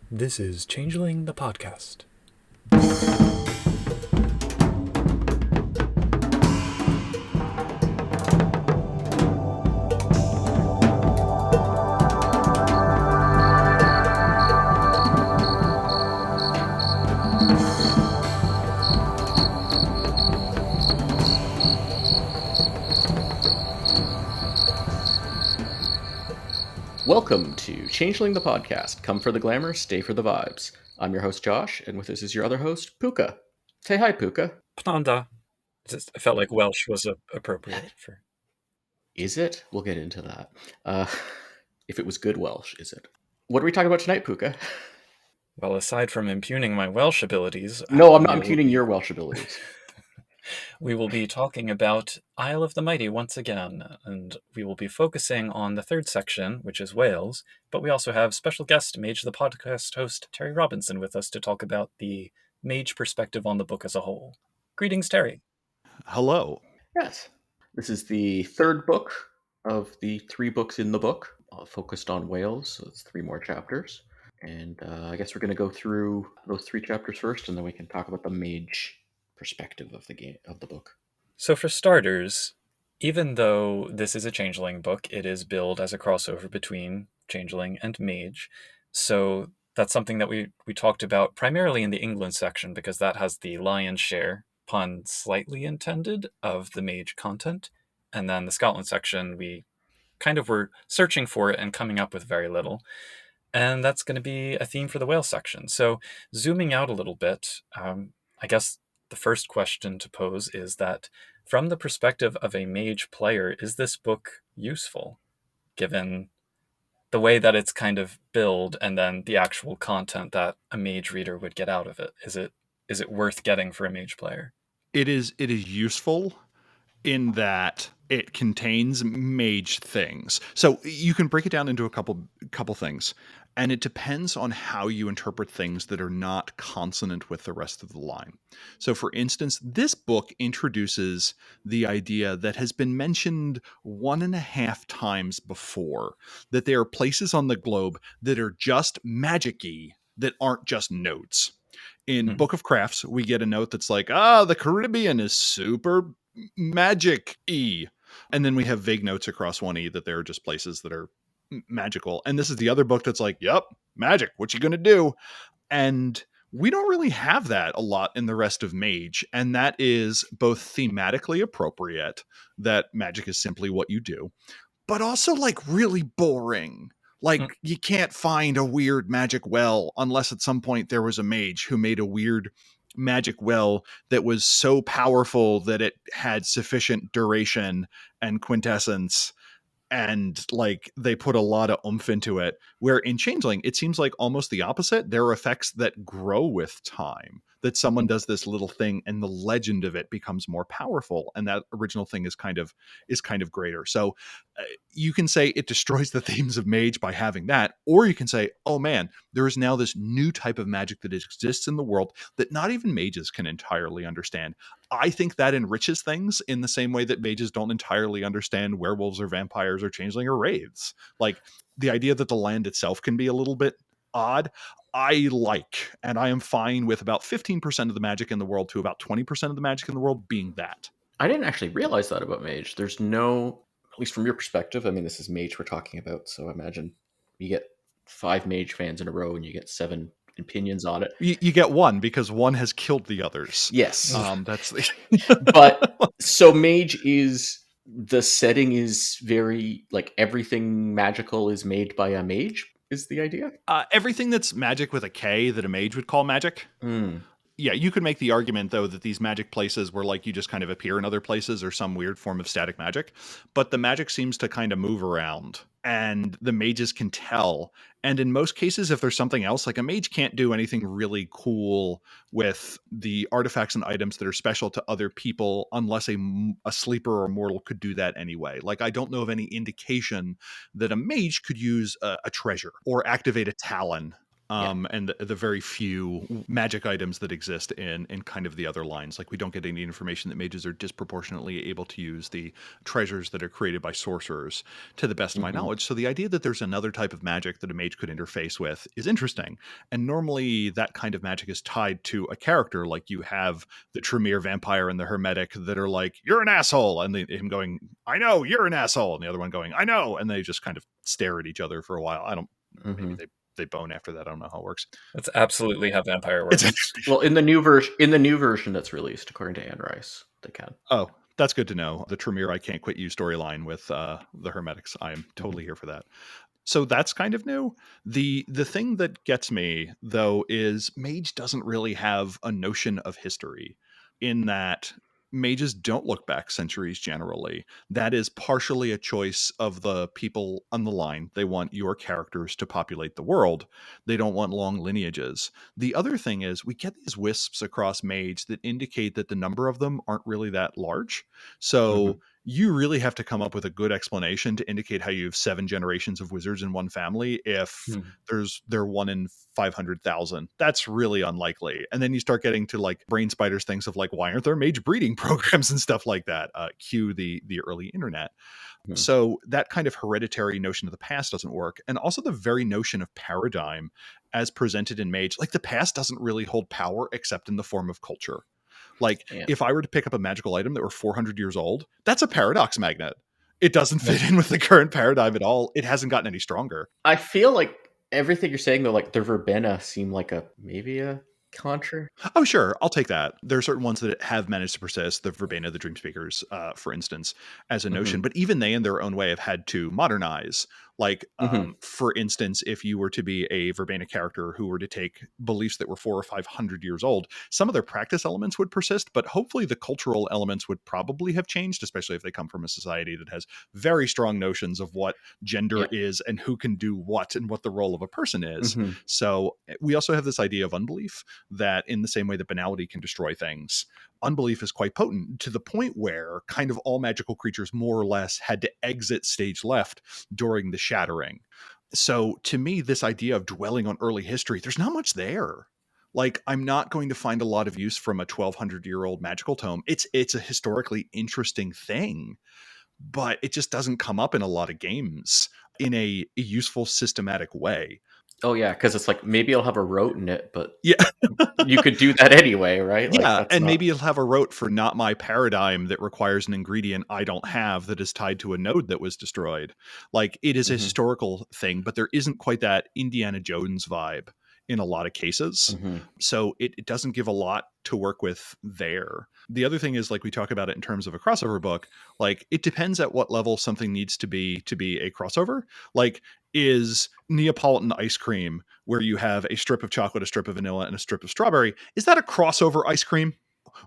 This is Changeling the Podcast. Welcome to Changeling the Podcast. Come for the glamour, stay for the vibes. I'm your host, Josh, and with us is your other host, Puka. Say hi, Puka. Pnanda. I felt like Welsh was appropriate for... Is it? We'll get into that. If it was good Welsh, is it? What are we talking about tonight, Puka? Well, aside from impugning my Welsh abilities... No, I'm not impugning your Welsh abilities. We will be talking about Isle of the Mighty once again, and we will be focusing on the third section, which is Wales, but we also have special guest, Mage the Podcast host, Terry Robinson, with us to talk about the Mage perspective on the book as a whole. Greetings, Terry. Hello. Yes. This is the third book of the 3 books in the book, focused on Wales, so it's 3 more chapters. And I guess we're going to go through those 3 chapters first, and then we can talk about the Mage perspective of the book. So for starters, even though this is a Changeling book, it is billed as a crossover between Changeling and Mage. So that's something that we talked about primarily in the England section, because that has the lion's share, pun slightly intended, of the Mage content. And then the Scotland section, we kind of were searching for it and coming up with very little. And that's going to be a theme for the Wales section. So zooming out a little bit, I guess the first question to pose is that from the perspective of a Mage player, is this book useful, given the way that it's kind of billed and then the actual content that a Mage reader would get out of it? Is it worth getting for a Mage player? It is useful in that it contains Mage things. So you can break it down into a couple things. And it depends on how you interpret things that are not consonant with the rest of the line. So for instance, this book introduces the idea that has been mentioned 1.5 times before, that there are places on the globe that are just magic-y, that aren't just notes. In Book of Crafts, we get a note that's like, the Caribbean is super magic-y. And then we have vague notes across 1E that there are just places that are magical. And this is the other book that's like, yep, magic, what you gonna do? And we don't really have that a lot in the rest of Mage. And that is both thematically appropriate, that magic is simply what you do, but also like really boring. Like you can't find a weird magic well unless at some point there was a mage who made a weird magic well that was so powerful that it had sufficient duration and quintessence, and like they put a lot of oomph into it. Where in Changeling, it seems like almost the opposite. There are effects that grow with time, that someone does this little thing and the legend of it becomes more powerful, and that original thing is kind of greater. So you can say it destroys the themes of Mage by having that, or you can say, oh man, there is now this new type of magic that exists in the world that not even mages can entirely understand. I think that enriches things in the same way that mages don't entirely understand werewolves or vampires or changeling or wraiths. Like the idea that the land itself can be a little bit odd, I like, and I am fine with about 15% of the magic in the world to about 20% of the magic in the world being that. I didn't actually realize that about Mage. There's no, at least from your perspective, I mean, this is Mage we're talking about, so I imagine you get 5 Mage fans in a row and you get 7 opinions on it. You get one because one has killed the others. Yes. That's the... But so Mage is, the setting is very, like, everything magical is made by a mage, is the idea? Everything that's magic with a K that a mage would call magic. Yeah, you could make the argument, though, that these magic places where, like, you just kind of appear in other places or some weird form of static magic. But the magic seems to kind of move around, and the mages can tell. And in most cases, if there's something else, like a mage can't do anything really cool with the artifacts and items that are special to other people unless a sleeper or mortal could do that anyway. Like, I don't know of any indication that a mage could use a treasure or activate a talon. and the very few magic items that exist in kind of the other lines. Like, we don't get any information that mages are disproportionately able to use the treasures that are created by sorcerers, to the best of my knowledge. So the idea that there's another type of magic that a mage could interface with is interesting. And normally that kind of magic is tied to a character. Like, you have the Tremere vampire and the Hermetic that are like, you're an asshole, and him going, I know, you're an asshole, and the other one going, I know, and they just kind of stare at each other for a while. I don't, maybe they bone after that. I don't know how it works. That's absolutely how vampire works. Well, in the new version that's released, according to Anne Rice, they can. Oh, that's good to know. The Tremere I can't quit you storyline with the Hermetics. I am totally here for that. So that's kind of new. The thing that gets me, though, is Mage doesn't really have a notion of history, in that mages don't look back centuries generally. That is partially a choice of the people on the line. They want your characters to populate the world. They don't want long lineages. The other thing is, we get these wisps across Mage that indicate that the number of them aren't really that large. So you really have to come up with a good explanation to indicate how you have 7 generations of wizards in one family if they're 1 in 500,000. That's really unlikely. And then you start getting to like brain spiders things of like, why aren't there mage breeding programs and stuff like that? Cue the early internet. So that kind of hereditary notion of the past doesn't work. And also the very notion of paradigm as presented in Mage, like, the past doesn't really hold power except in the form of culture. Like, if I were to pick up a magical item that were 400 years old, that's a paradox magnet. It doesn't fit in with the current paradigm at all. It hasn't gotten any stronger. I feel like everything you're saying, though, like the verbena seem like maybe a contra. Oh, sure. I'll take that. There are certain ones that have managed to persist, the verbena, the dream speakers, for instance, as a notion. But even they, in their own way, have had to modernize. Like, for instance, if you were to be a verbena character who were to take beliefs that were 400 or 500 years old, some of their practice elements would persist, but hopefully the cultural elements would probably have changed, especially if they come from a society that has very strong notions of what gender is and who can do what and what the role of a person is. So we also have this idea of unbelief, that in the same way that banality can destroy things, unbelief is quite potent, to the point where kind of all magical creatures more or less had to exit stage left during the shattering. So to me, this idea of dwelling on early history, there's not much there. Like, I'm not going to find a lot of use from a 1200-year-old magical tome. It's a historically interesting thing, but it just doesn't come up in a lot of games in a useful, systematic way. Oh yeah, because it's like, maybe I'll have a rote in it, but yeah, you could do that anyway, right? Yeah, like, and maybe you'll have a rote for not my paradigm that requires an ingredient I don't have that is tied to a node that was destroyed. Like, it is a historical thing, but there isn't quite that Indiana Jones vibe in a lot of cases. So it doesn't give a lot to work with there. The other thing is, like, we talk about it in terms of a crossover book, like, it depends at what level something needs to be a crossover. Like, is Neapolitan ice cream, where you have a strip of chocolate, a strip of vanilla, and a strip of strawberry, is that a crossover ice cream?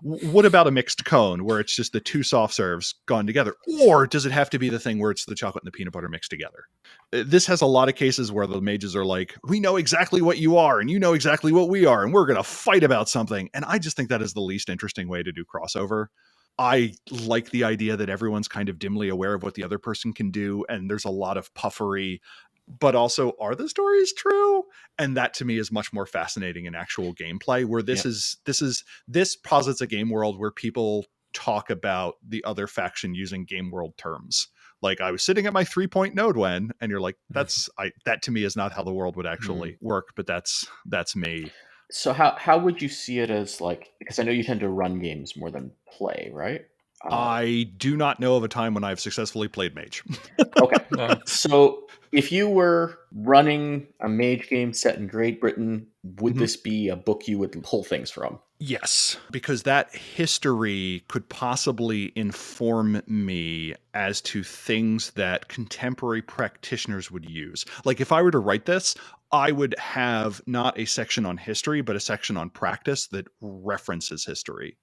What about a mixed cone, where it's just the 2 soft serves gone together? Or does it have to be the thing where it's the chocolate and the peanut butter mixed together? This has a lot of cases where the mages are like, we know exactly what you are, and you know exactly what we are, and we're going to fight about something. And I just think that is the least interesting way to do crossover. I like the idea that everyone's kind of dimly aware of what the other person can do, and there's a lot of puffery, but also, are the stories true? And that to me is much more fascinating in actual gameplay, where this posits a game world where people talk about the other faction using game world terms. Like, I was sitting at my 3-point node when, and you're like, that to me is not how the world would actually work, but that's me. So how would you see it as, like, because I know you tend to run games more than play, right? I do not know of a time when I've successfully played Mage. Okay. So if you were running a Mage game set in Great Britain, would this be a book you would pull things from? Yes, because that history could possibly inform me as to things that contemporary practitioners would use. Like, if I were to write this, I would have not a section on history, but a section on practice that references history.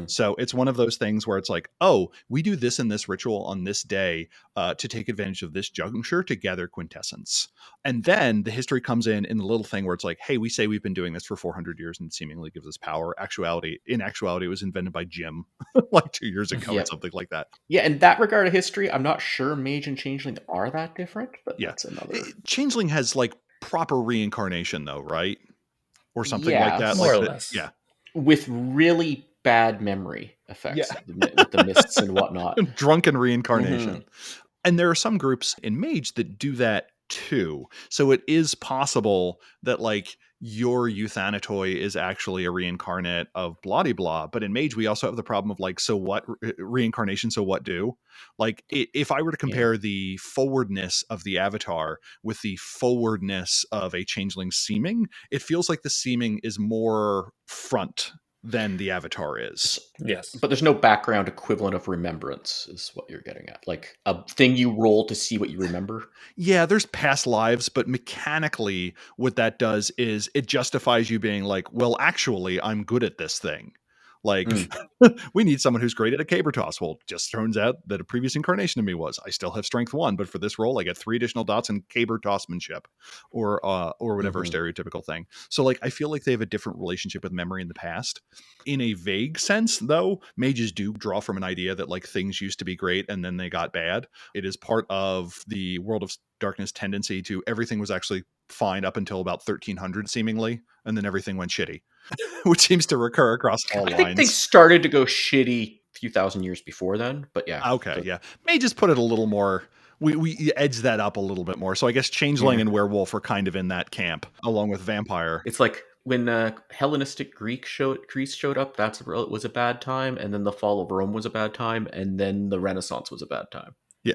So it's one of those things where it's like, oh, we do this and this ritual on this day to take advantage of this juncture to gather quintessence. And then the history comes in the little thing where it's like, hey, we say we've been doing this for 400 years and it seemingly gives us power. In actuality, it was invented by Jim like 2 years ago or something like that. Yeah, in that regard of history, I'm not sure Mage and Changeling are that different, but that's another. Changeling has, like, proper reincarnation, though, right? Or something like Yeah, that. More Like or the less. yeah, with really bad memory yeah, effects with the mists and whatnot. drunken Hmm. reincarnation. And there are some groups in Mage that do that too. So it is possible that like your Euthanatoi is actually a reincarnate of blah blah. But in Mage, we also have the problem of like, so what reincarnation? So what do? Like, if I were to Yeah. compare the forwardness of the avatar with the forwardness of a changeling seeming, it feels like the seeming is more front than the avatar is. Yes. But there's no background equivalent of remembrance, is what you're getting at. Like a thing you roll to see what you remember. Yeah, there's past lives, but mechanically, what that does is it justifies you being like, well, actually, I'm good at this thing. Like, Mm. we need someone who's great at a caber toss. Well, just turns out that a previous incarnation of me was. I still have strength 1, but for this role, I get 3 additional dots in caber tossmanship, or whatever Hmm. stereotypical thing. So, like, I feel like they have a different relationship with memory in the past. In a vague sense, though, mages do draw from an idea that like things used to be great and then they got bad. It is part of the World of Darkness tendency to everything was actually fine up until about 1300 seemingly, and then everything went shitty, which seems to recur across all I think things lines. started to go shitty a few thousand years before then, but yeah. Okay, yeah. May just put it a little more, we edge that up a little bit more. So I guess changeling Yeah. and werewolf are kind of in that camp along with vampire. It's like when Hellenistic Greece showed up, was a bad time, and then the fall of Rome was a bad time, and then the Renaissance was a bad time. Yeah.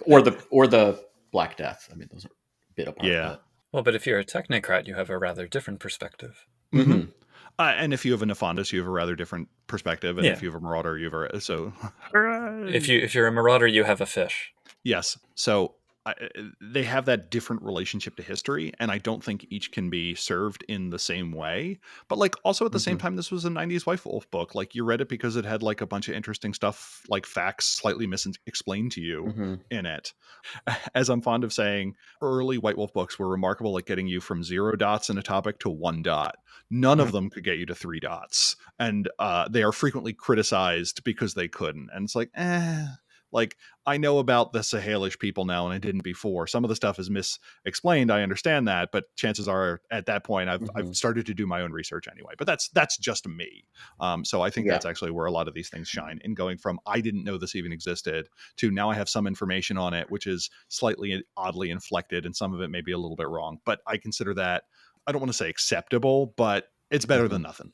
or the Black Death. I mean, those are a bit apart, Yeah. but Well, but if you're a technocrat, you have a rather different perspective. Hmm. hmm. And if you have a Nefandus, you have a rather different perspective, and if Yeah. you have a Marauder, you have a so. If you're a marauder, you have a fish. Yes. So they have that different relationship to history, and I don't think each can be served in the same way. But like, also at the same Hmm. time, this was a '90s White Wolf book. Like, you read it because it had like a bunch of interesting stuff, like facts slightly explained to you Hmm. in it. As I'm fond of saying, early White Wolf books were remarkable at getting you from 0 dots in a topic to 1 dot. None of them could get you to 3 dots, and they are frequently criticized because they couldn't. And it's like, like, I know about the Sahelish people now, and I didn't before. Some of the stuff is misexplained. I understand that, but chances are, at that point, I've Hmm. started to do my own research anyway. But that's just me. So I think Yeah. that's actually where a lot of these things shine, in going from I didn't know this even existed to now I have some information on it, which is slightly oddly inflected, and some of it may be a little bit wrong. But I consider that, I don't want to say acceptable, but it's better Hmm. than nothing.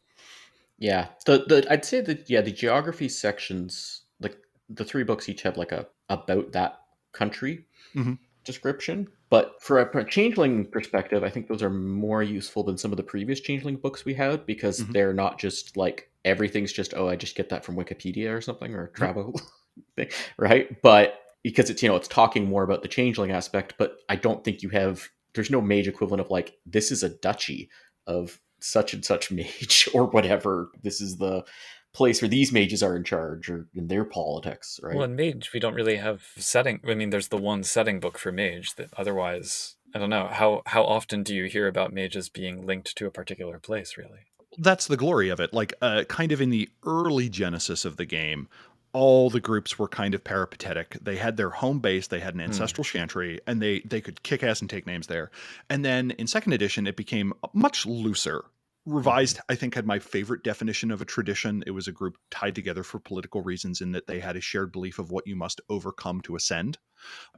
Yeah. The I'd say that, yeah, the geography sections, like the three books each have like a about that country Hmm. description. But for a changeling perspective, I think those are more useful than some of the previous changeling books we had, because Hmm. they're not just like everything's just, oh, I just get that from Wikipedia or something, or Yep. travel thing, right? But because it's, it's talking more about the changeling aspect, but I don't think there's no mage equivalent of like, this is a duchy of such and such mage or whatever. This is the place where these mages are in charge, or in their politics, Well, right? in Mage, we don't really have setting. I mean, there's the one setting book for Mage that otherwise, I don't know. How often do you hear about mages being linked to a particular place, really? That's the glory of it. Like, kind of in the early genesis of the game, all the groups were kind of peripatetic. They had their home base, they had an Hmm. ancestral chantry, and they could kick ass and take names there. And then in second edition, it became much looser. Hmm. Revised, I think, had my favorite definition of a tradition. It was a group tied together for political reasons, in that they had a shared belief of what you must overcome to ascend,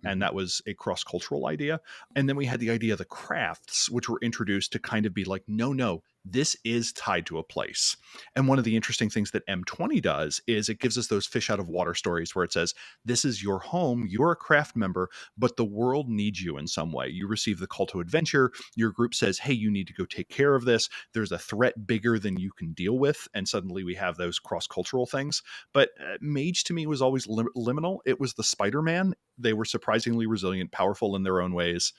and Hmm. that was a cross-cultural idea. And then we had the idea of the crafts, which were introduced to kind of be like, no, this is tied to a place. And one of the interesting things that M20 does is it gives us those fish out of water stories where it says, this is your home, you're a craft member, but the world needs you in some way. You receive the call to adventure, your group says, hey, you need to go take care of this, there's a threat bigger than you can deal with, and suddenly we have those cross-cultural things. But Mage to me was always liminal. It was the Spider-Man. They were surprisingly resilient, powerful in their own ways,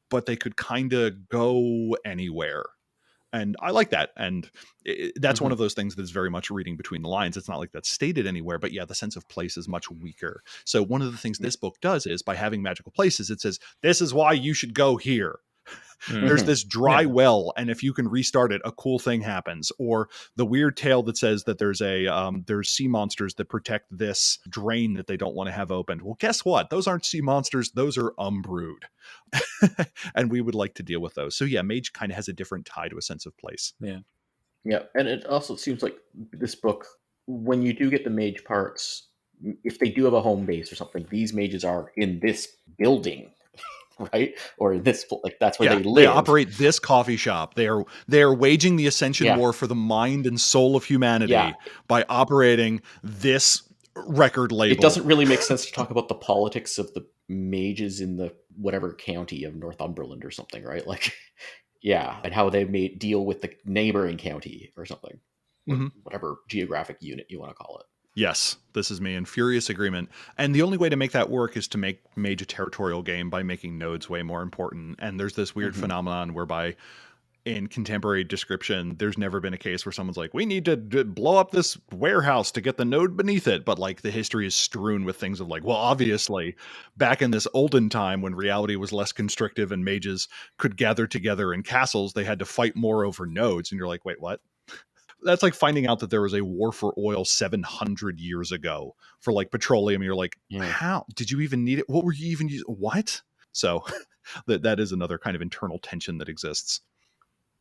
but they could kind of go anywhere. And I like that. And that's one Hmm. of those things that's very much reading between the lines. It's not like that's stated anywhere, but yeah, the sense of place is much weaker. So one of the things this book does is, by having magical places, it says, this is why you should go here. There's Mhm. this dry Yeah. well, and if you can restart it, a cool thing happens. Or the weird tale that says that there's sea monsters that protect this drain that they don't want to have opened. Well, guess what? Those aren't sea monsters; those are Umbrewed, and we would like to deal with those. So yeah, Mage kind of has a different tie to a sense of place. Yeah. Yeah, and it also seems like this book, when you do get the mage parts, if they do have a home base or something, these mages are in this building, right? Or this, like, that's where Yeah, they they live. operate this coffee shop. They are waging the Ascension Yeah, War for the mind and soul of yeah. humanity by operating this record It label. doesn't really make sense to talk about the politics of the mages in the whatever county of Northumberland or something, right? Like, yeah, and how they may deal with the neighboring county or something, or Mhm. whatever geographic unit you want to call it. Yes, this is me in furious agreement. And the only way to make that work is to make Mage a territorial game by making nodes way more important. And there's this weird Hmm. phenomenon whereby in contemporary description, there's never been a case where someone's like, we need to blow up this warehouse to get the node beneath it. But like the history is strewn with things of like, well, obviously, back in this olden time when reality was less constrictive and mages could gather together in castles, they had to fight more over nodes. And you're like, wait, what? That's like finding out that there was a war for oil 700 years ago for like petroleum. You're like, Yeah. how did you even need it? What were you even using? What? So that is another kind of internal tension that exists.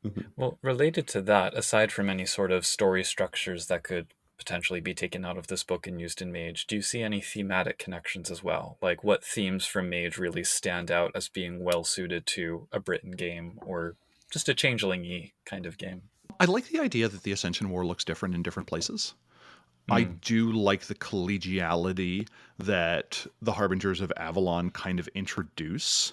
Mhm. Well, related to that, aside from any sort of story structures that could potentially be taken out of this book and used in Mage, do you see any thematic connections as well? Like what themes from Mage really stand out as being well suited to a Britain game or just a changeling-y kind of game? I like the idea that the Ascension War looks different in different places. I Mm. do like the collegiality that the Harbingers of Avalon kind of introduce.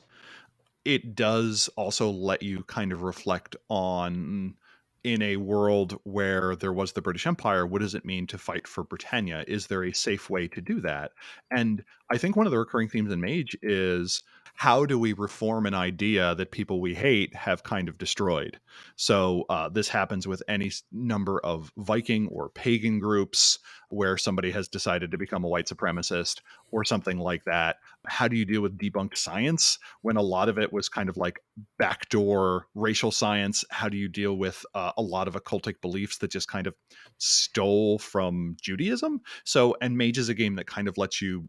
It does also let you kind of reflect on, in a world where there was the British Empire, what does it mean to fight for Britannia? Is there a safe way to do that? And I think one of the recurring themes in Mage is how do we reform an idea that people we hate have kind of destroyed? So this happens with any number of Viking or pagan groups where somebody has decided to become a white supremacist or something like that. How do you deal with debunked science when a lot of it was kind of like backdoor racial science? How do you deal with a lot of occultic beliefs that just kind of stole from Judaism? So, and Mage is a game that kind of lets you,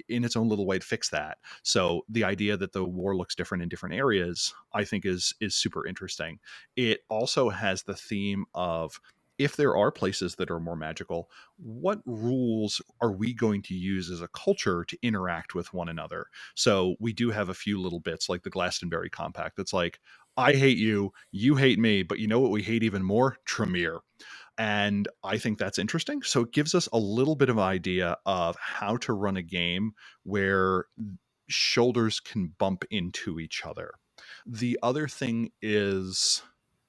in its own little way, fix that. So, the idea that the war looks different in different areas, I think, is super interesting. It also has the theme of if there are places that are more magical, what rules are we going to use as a culture to interact with one another? So we do have a few little bits like the Glastonbury Compact that's like, I hate you, you hate me, but you know what we hate even more? Tremere. And I think that's interesting. So it gives us a little bit of an idea of how to run a game where shoulders can bump into each other. The other thing is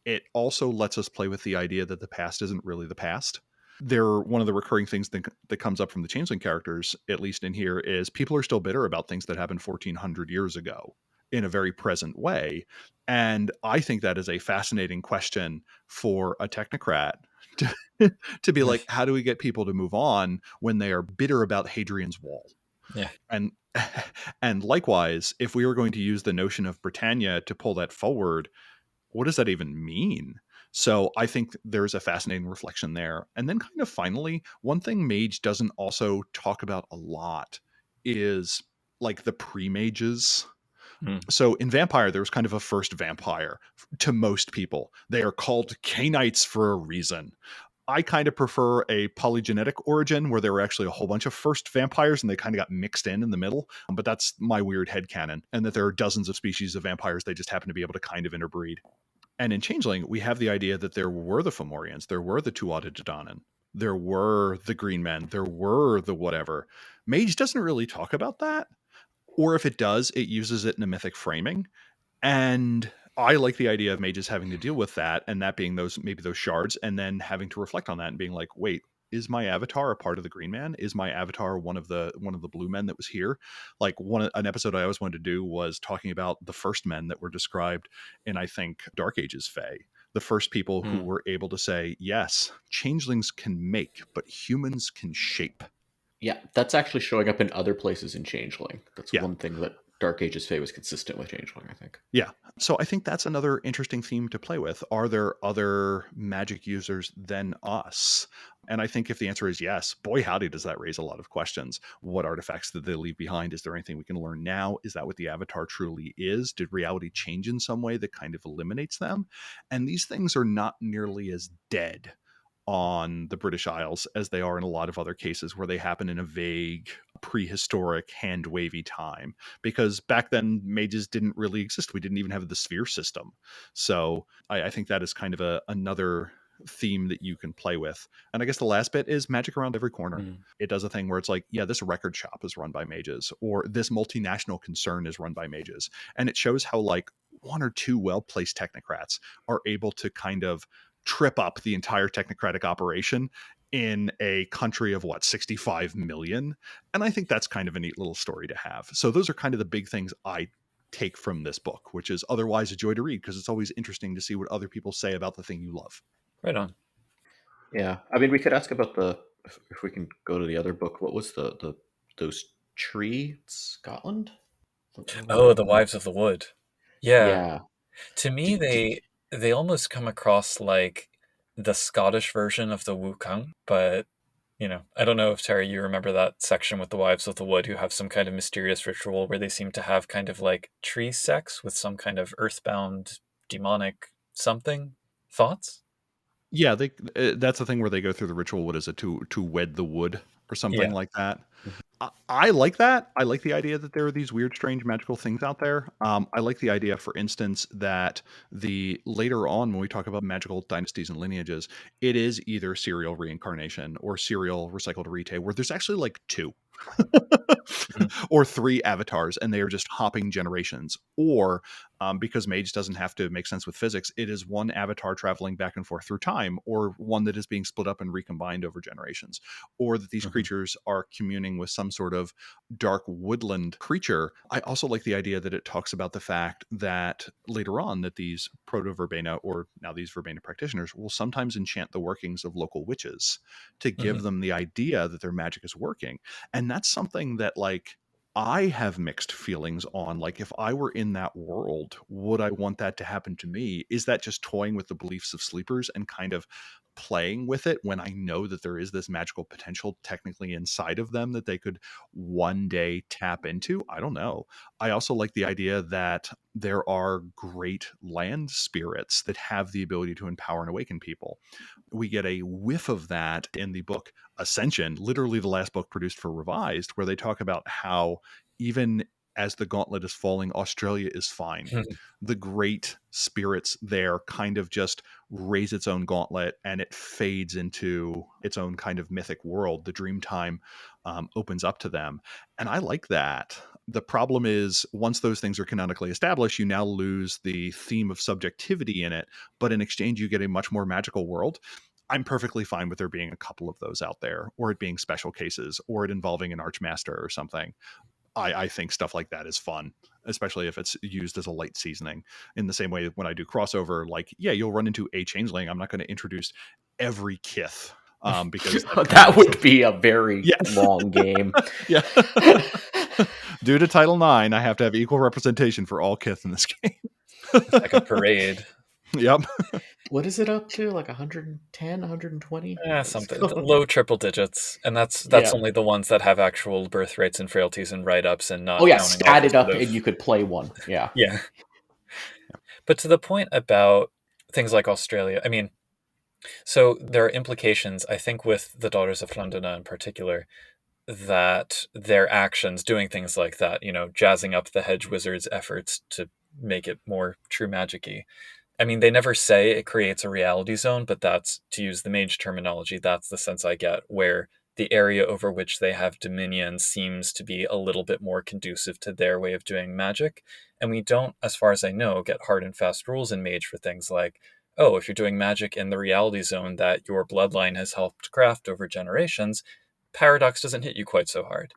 it also lets us play with the idea that the past isn't really the past. One of the recurring things that comes up from the changeling characters, at least in here, is people are still bitter about things that happened 1400 years ago in a very present way. And I think that is a fascinating question for a technocrat to, to be like, how do we get people to move on when they are bitter about Hadrian's Wall? Yeah. And and likewise, if we were going to use the notion of Britannia to pull that forward, what does that even mean? So I think there's a fascinating reflection there. And then kind of finally, one thing Mage doesn't also talk about a lot is like the pre-mages. Mm. So in Vampire, there was kind of a first vampire to most people. They are called Canaanites for a reason. I kind of prefer a polygenetic origin where there were actually a whole bunch of first vampires and they kind of got mixed in the middle. But that's my weird headcanon. And that there are dozens of species of vampires. They just happen to be able to kind of interbreed. And in Changeling, we have the idea that there were the Fomorians, there were the Tuatha De Danann, there were the Green Men, there were the whatever. Mage doesn't really talk about that. Or if it does, it uses it in a mythic framing. And I like the idea of mages having to deal with that and that being those maybe those shards and then having to reflect on that and being like, wait, is my avatar a part of the Green Man? Is my avatar one of the blue men that was here? Like an episode I always wanted to do was talking about the first men that were described in I think Dark Ages Fae. The first people who Mm. were able to say, yes, changelings can make, but humans can shape. Yeah, that's actually showing up in other places in Changeling. That's Yeah. one thing that Dark Ages Fae was consistent with Changeling, I think. Yeah. So I think that's another interesting theme to play with. Are there other magic users than us? And I think if the answer is yes, boy, howdy, does that raise a lot of questions. What artifacts did they leave behind? Is there anything we can learn now? Is that what the Avatar truly is? Did reality change in some way that kind of eliminates them? And these things are not nearly as dead on the British Isles as they are in a lot of other cases where they happen in a vague, prehistoric, hand wavy time. Because back then, mages didn't really exist. We didn't even have the sphere system. So I think that is kind of another theme that you can play with. And I guess the last bit is magic around every corner. Mm. It does a thing where it's like, yeah, this record shop is run by mages, or this multinational concern is run by mages. And it shows how like one or two well-placed technocrats are able to kind of trip up the entire technocratic operation in a country of 65 million. And I think that's kind of a neat little story to have. So those are kind of the big things I take from this book, which is otherwise a joy to read because it's always interesting to see what other people say about the thing you love. Right on. Yeah, I mean, we could ask about if we can go to the other book. What was those tree Scotland? Oh, the Wives of the Wood. Yeah. Yeah. To me, they almost come across like the Scottish version of the Wukong, but I don't know if Terry, you remember that section with the Wives of the Wood who have some kind of mysterious ritual where they seem to have kind of like tree sex with some kind of earthbound demonic something. Thoughts? Yeah, that's the thing where they go through the ritual. What is it, to wed the wood or something Yeah. like that? I like that. I like the idea that there are these weird, strange, magical things out there. I like the idea, for instance, that the later on when we talk about magical dynasties and lineages, it is either serial reincarnation or serial recycled rete, where there's actually like two. Mhm. Or three avatars, and they are just hopping generations. Or because Mage doesn't have to make sense with physics, it is one avatar traveling back and forth through time, or one that is being split up and recombined over generations, or that these Mhm. creatures are communing with some sort of dark woodland creature. I also like the idea that it talks about the fact that later on that these proto-verbena, or now these verbena practitioners, will sometimes enchant the workings of local witches to give Mhm. them the idea that their magic is working. And that's something that like I have mixed feelings on. Like, if I were in that world, would I want that to happen to me? Is that just toying with the beliefs of sleepers and kind of playing with it when I know that there is this magical potential technically inside of them that they could one day tap into? I don't know. I also like the idea that there are great land spirits that have the ability to empower and awaken people. We get a whiff of that in the book Ascension, literally the last book produced for Revised, where they talk about how even as the gauntlet is falling, Australia is fine. The great spirits there kind of just raise its own gauntlet and it fades into its own kind of mythic world. The dream time opens up to them. And I like that. The problem is, once those things are canonically established, you now lose the theme of subjectivity in it, but in exchange, you get a much more magical world. I'm perfectly fine with there being a couple of those out there, or it being special cases, or it involving an archmaster or something. I think stuff like that is fun, especially if it's used as a light seasoning. In the same way, when I do crossover, like, yeah, you'll run into a changeling. I'm not going to introduce every kith because that kind That of would be a very yeah. long game. Yeah. Due to Title IX, I have to have equal representation for all kith in this game. It's like a parade. Yep. What is it up to? Like 110, 120? Something low triple digits, and that's Yeah. only the ones that have actual birth rates and frailties and write-ups, and Oh not yeah, counting all stat the it up sort and of you could play one. Yeah. yeah. But to the point about things like Australia, I mean, so there are implications, I think, with the Daughters of Llandudno in particular, that their actions doing things like that, jazzing up the hedge wizard's efforts to make it more true magic-y. I mean, they never say it creates a reality zone, but that's, to use the mage terminology, that's the sense I get, where the area over which they have dominion seems to be a little bit more conducive to their way of doing magic. And we don't, as far as I know, get hard and fast rules in Mage for things like, oh, if you're doing magic in the reality zone that your bloodline has helped craft over generations, paradox doesn't hit you quite so hard.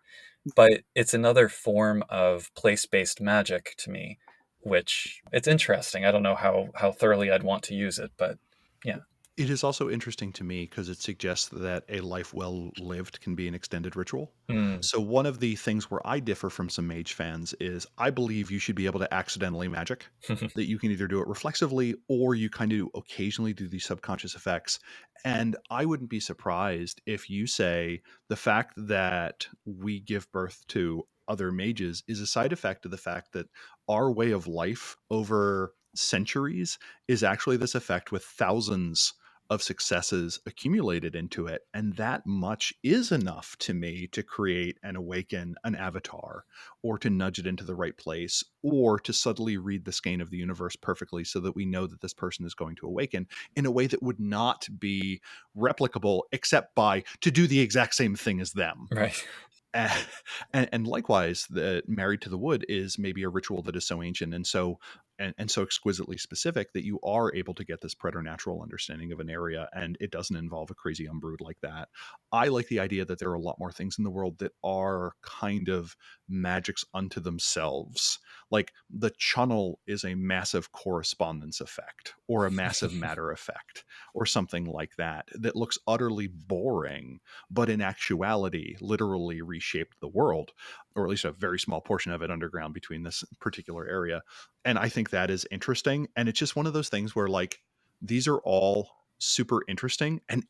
But it's another form of place-based magic to me, which it's interesting. I don't know how thoroughly I'd want to use it, but yeah. It is also interesting to me because it suggests that a life well lived can be an extended ritual. Mm. So, one of the things where I differ from some mage fans is I believe you should be able to accidentally magic, that you can either do it reflexively or you kind of occasionally do these subconscious effects. And I wouldn't be surprised if you say the fact that we give birth to other mages is a side effect of the fact that our way of life over centuries is actually this effect with thousands of successes accumulated into it. And that much is enough to me to create and awaken an avatar, or to nudge it into the right place, or to subtly read the skein of the universe perfectly so that we know that this person is going to awaken in a way that would not be replicable except by to do the exact same thing as them. Right. And, and likewise, the Married to the Wood is maybe a ritual that is so ancient and so exquisitely specific that you are able to get this preternatural understanding of an area, and it doesn't involve a crazy umbrood like that. I like the idea that there are a lot more things in the world that are kind of magics unto themselves. Like the chunnel is a massive correspondence effect, or a massive matter effect, or something like that, that looks utterly boring, but in actuality literally reshaped the world, or at least a very small portion of it underground between this particular area. And I think that is interesting. And it's just one of those things where, like, these are all super interesting, and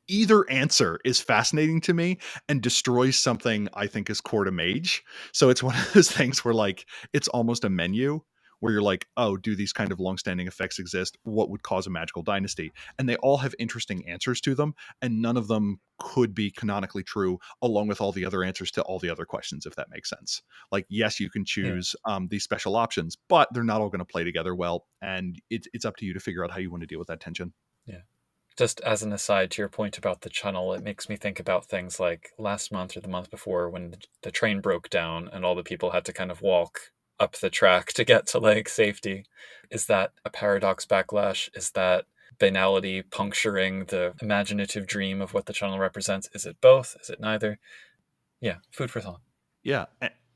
either answer is fascinating to me and destroys something I think is core to Mage. So it's one of those things where, like, it's almost a menu where you're like, oh, do these kind of longstanding effects exist? What would cause a magical dynasty? And they all have interesting answers to them, and none of them could be canonically true, along with all the other answers to all the other questions, if that makes sense. Like, yes, you can Yeah. choose these special options, but they're not all going to play together well, and it's up to you to figure out how you want to deal with that tension. Yeah. Just as an aside to your point about the channel, it makes me think about things like last month or the month before when the train broke down and all the people had to kind of walk up the track to get to like safety. Is that a paradox backlash? Is that banality puncturing the imaginative dream of what the channel represents? Is it both? Is it neither? Yeah, food for thought. Yeah.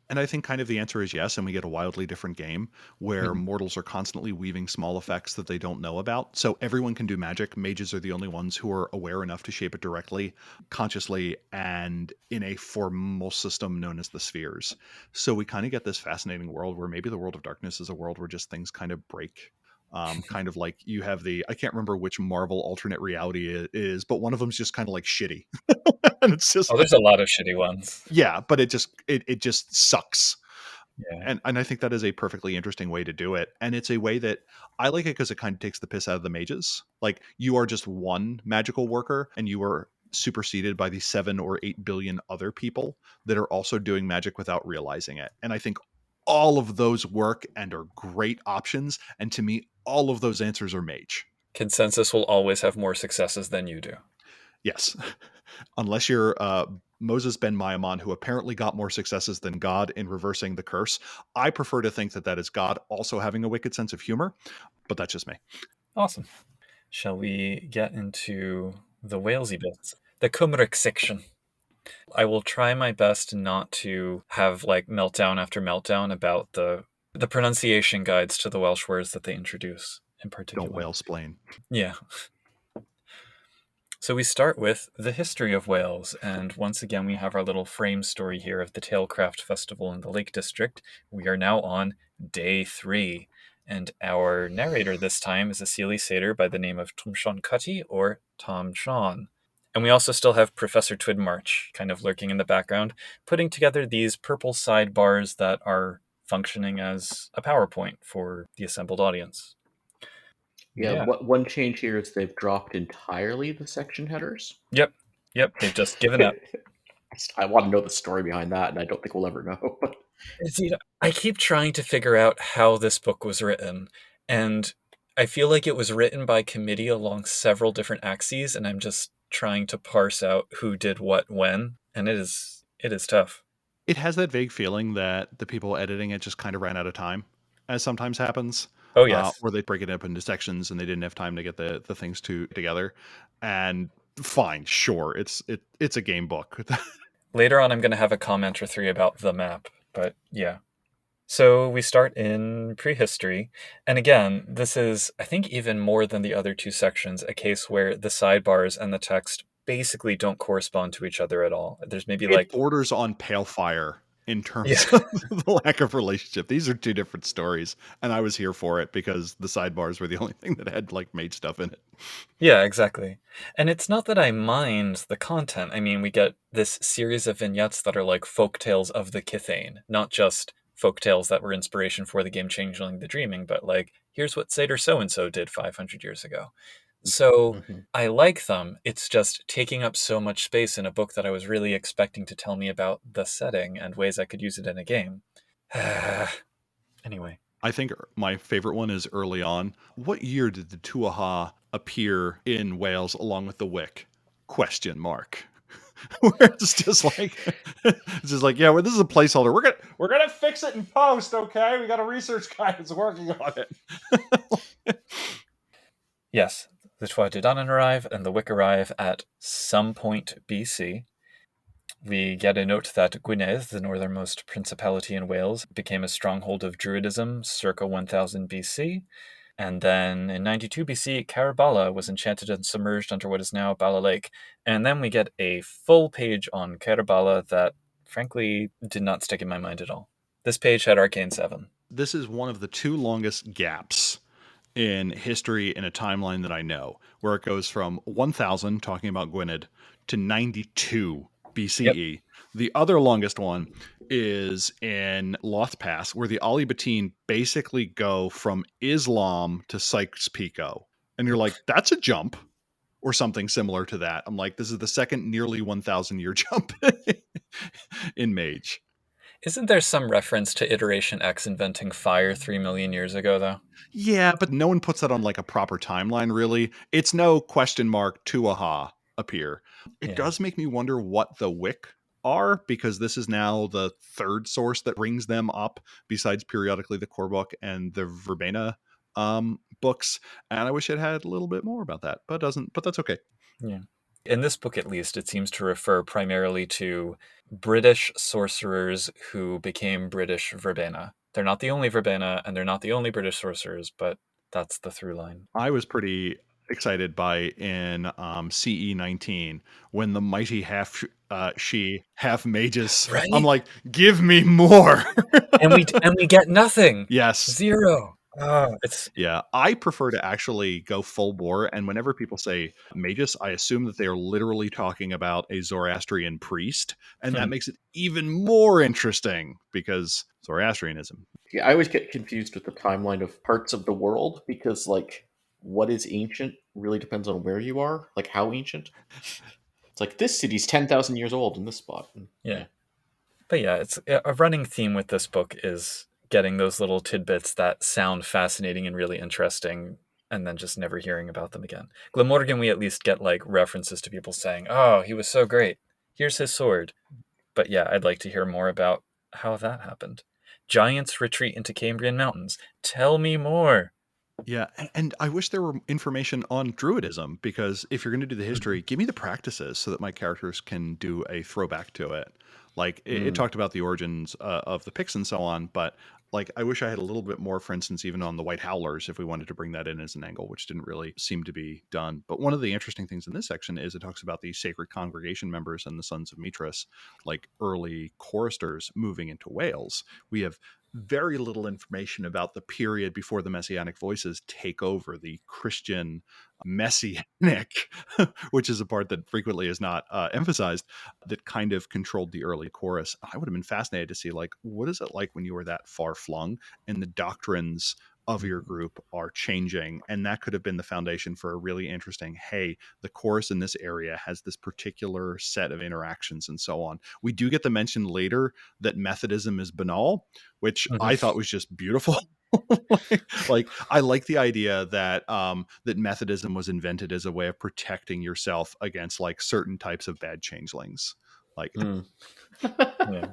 And I think kind of the answer is yes, and we get a wildly different game where Mhm. mortals are constantly weaving small effects that they don't know about. So everyone can do magic. Mages are the only ones who are aware enough to shape it directly, consciously, and in a formal system known as the spheres. So we kind of get this fascinating world where maybe the world of darkness is a world where just things kind of break. Kind of like you have I can't remember which Marvel alternate reality it is, but one of them's just kind of like shitty. And it's just Oh, like, there's a lot of shitty ones. yeah, but it just sucks. Yeah. And I think that is a perfectly interesting way to do it. And it's a way that I like it because it kind of takes the piss out of the mages. Like, you are just one magical worker and you are superseded by the 7 or 8 billion other people that are also doing magic without realizing it. And I think all of those work and are great options. And to me, all of those answers are mage. Consensus will always have more successes than you do. Yes. Unless you're Moses ben Maimon, who apparently got more successes than God in reversing the curse. I prefer to think that that is God also having a wicked sense of humor, but that's just me. Awesome. Shall we get into the Walesy bits? The Cymric section. I will try my best not to have like meltdown after meltdown about the pronunciation guides to the Welsh words that they introduce in Don't particular. whale splain. Yeah. So we start with the history of Wales, and once again we have our little frame story here of the Tailcraft Festival in the Lake District. We are now on day 3, and our narrator this time is a Seelie satyr by the name of Tumshon Cutty, or Tom Shawn. And we also still have Professor Twidmarch kind of lurking in the background, putting together these purple sidebars that are functioning as a PowerPoint for the assembled audience. Yeah, Yeah. one change here is they've dropped entirely the section headers. Yep. Yep. They've just given up. I want to know the story behind that, and I don't think we'll ever know. But See, I keep trying to figure out how this book was written, and I feel like it was written by committee along several different axes, and I'm just trying to parse out who did what when, and it is tough. It has that vague feeling that the people editing it just kind of ran out of time, as sometimes happens, Oh yes. or they break it up into sections and they didn't have time to get the things together. And fine, sure, it's a game book. Later on, I'm going to have a comment or three about the map, but yeah. So we start in prehistory. And again, this is, I think, even more than the other two sections, a case where the sidebars and the text basically don't correspond to each other at all. There's maybe It like, borders on pale fire in yeah, terms of the lack of relationship. These are two different stories, and I was here for it because the sidebars were the only thing that had like mage stuff in it. yeah, exactly. And it's not that I mind the content. I mean, we get this series of vignettes that are like folk tales of the Kithane, not just folk tales that were inspiration for the game Changeling the Dreaming, but like, here's what Satyr so-and-so did 500 years ago. So Mm-hmm. I like them. It's just taking up so much space in a book that I was really expecting to tell me about the setting and ways I could use it in a game. Anyway. I think my favorite one is early on. What year did the Tuatha appear in Wales along with the Wick? Question mark. Where it's just like it's just like, yeah, well, this is a placeholder. We're gonna fix it in post, okay? We got a research guy that's working on it. Yes, the Tuatha De Danann arrive and the Wick arrive at some point BC. We get a note that Gwynedd, the northernmost principality in Wales, became a stronghold of Druidism circa 1000 BC. And then in 92 BC, Carabala was enchanted and submerged under what is now Bala Lake. And then we get a full page on Carabala that, frankly, did not stick in my mind at all. This page had Arcane 7. This is one of the two longest gaps in history in a timeline that I know, where it goes from 1000, talking about Gwynedd, to 92 Yep. BCE. The other longest one is in Loth Pass, where the Ali Batin basically go from Islam to Sykes-Picot. And you're like, that's a jump, or something similar to that. I'm like, this is the second nearly 1,000 year jump in Mage. Isn't there some reference to Iteration X inventing fire 3 million years ago, though? Yeah, but no one puts that on like a proper timeline, really. It's no question mark Tuatha appear. It Yeah. does make me wonder what the Wick are, because this is now the third source that brings them up, besides periodically the core book and the Verbena books. And I wish it had a little bit more about that, but it doesn't. But that's okay. Yeah. In this book, at least, it seems to refer primarily to British sorcerers who became British verbena. They're not the only verbena, and they're not the only British sorcerers, but that's the through line. I was pretty excited by in CE 19 when the mighty half she half magus. I'm Right? like, give me more. And we get nothing. Yes. 0. It's Yeah, I prefer to actually go full bore. And whenever people say magus, I assume that they are literally talking about a Zoroastrian priest. And that makes it even more interesting because Zoroastrianism. Yeah, I always get confused with the timeline of parts of the world because, like, what is ancient really depends on where you are. Like, how ancient? It's like this city's 10,000 years old in this spot. yeah. Yeah. But yeah, it's a running theme with this book is getting those little tidbits that sound fascinating and really interesting, and then just never hearing about them again. Glamorgan, we at least get like references to people saying, "Oh, he was so great. Here's his sword." But yeah, I'd like to hear more about how that happened. Giants retreat into Cambrian mountains. Tell me more. Yeah, and I wish there were information on Druidism, because if you're going to do the history, give me the practices so that my characters can do a throwback to it. Like it Mm. talked about the origins of the Picts and so on, but like I wish I had a little bit more, for instance, even on the White Howlers, if we wanted to bring that in as an angle, which didn't really seem to be done. But one of the interesting things in this section is it talks about the sacred congregation members and the sons of Mithras, like early choristers moving into Wales. We have very little information about the period before the Messianic voices take over, the Christian messianic, which is a part that frequently is not emphasized, that kind of controlled the early chorus. I would have been fascinated to see, like, what is it like when you were that far flung and the doctrines of your group are changing? And that could have been the foundation for a really interesting, hey, the chorus in this area has this particular set of interactions and so on. We do get the mention later that Methodism is banal, which Mhm. I thought was just beautiful. like I like the idea that that Methodism was invented as a way of protecting yourself against like certain types of bad changelings. Like Mm. Yeah.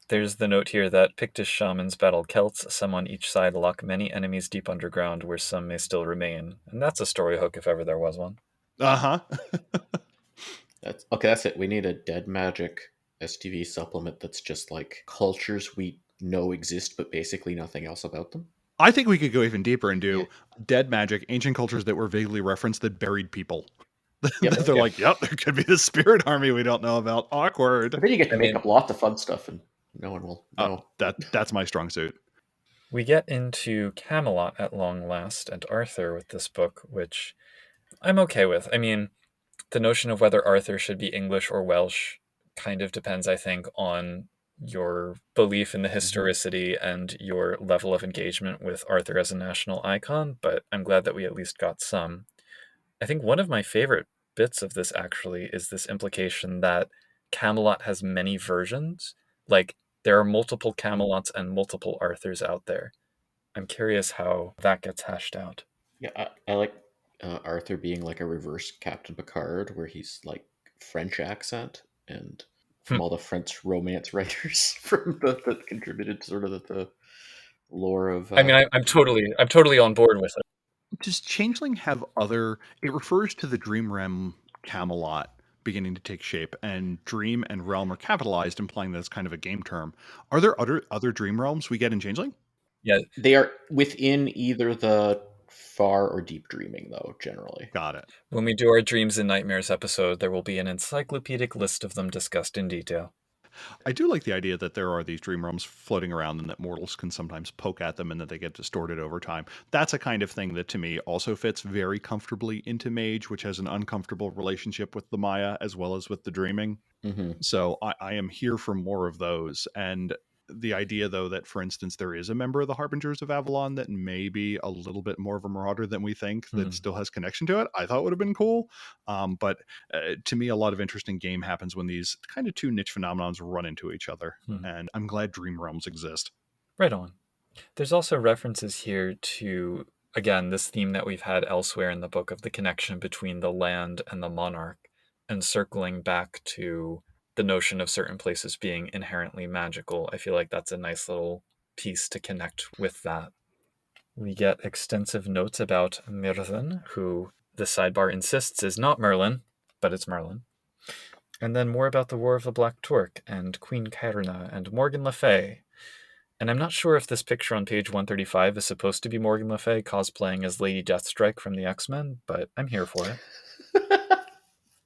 There's the note here that Pictish shamans battled Celts. Some on each side lock many enemies deep underground, where some may still remain. And that's a story hook if ever there was one. uh-huh. That's okay. That's it. We need a Dead Magic STV supplement that's just like cultures we know exist, but basically nothing else about them. I think we could go even deeper and Yeah. do dead magic, ancient cultures that were vaguely referenced that buried people. Yep. They're Yeah. like, yep, there could be the spirit army we don't know about. Awkward. But then you get I to make mean, up lots of fun stuff, and no one will know. That's my strong suit. we get into Camelot at long last and Arthur with this book, which I'm okay with. I mean, the notion of whether Arthur should be English or Welsh kind of depends, I think, on your belief in the historicity and your level of engagement with Arthur as a national icon, but I'm glad that we at least got some. I think one of my favorite bits of this actually is this implication that Camelot has many versions. Like, there are multiple Camelots and multiple Arthurs out there. I'm curious how that gets hashed out. Yeah, I like Arthur being like a reverse Captain Picard, where he's like French accent, and Hmm. from all the French romance writers from that contributed to sort of the lore of. I mean, I'm totally on board with it. Does Changeling have other? It refers to the Dream Realm Camelot beginning to take shape, and Dream and Realm are capitalized, implying that it's kind of a game term. Are there other Dream Realms we get in Changeling? Yeah, They are within either the far or deep dreaming, though. Generally, Got it. when we do our Dreams and Nightmares episode, there will be an encyclopedic list of them discussed in detail. I do like the idea that there are these dream realms floating around and that mortals can sometimes poke at them and that they get distorted over time. That's a kind of thing that to me also fits very comfortably into Mage, which has an uncomfortable relationship with the Maya as well as with the dreaming. mm-hmm. So I am here for more of those. And the idea, though, that, for instance, there is a member of the Harbingers of Avalon that may be a little bit more of a marauder than we think that still has connection to it, I thought would have been cool. But to me, a lot of interesting game happens when these kind of two niche phenomenons run into each other. And I'm glad Dream Realms exist. Right on. There's also references here to, again, this theme that we've had elsewhere in the book of the connection between the land and the monarch, and circling back to the notion of certain places being inherently magical. I feel like that's a nice little piece to connect with that. We get extensive notes about Myrddin, who the sidebar insists is not Merlin, but it's Merlin. And then more about the War of the Black Turk and Queen Cairna and Morgan Le Fay. And I'm not sure if this picture on page 135 is supposed to be Morgan Le Fay cosplaying as Lady Deathstrike from the X-Men, but I'm here for it.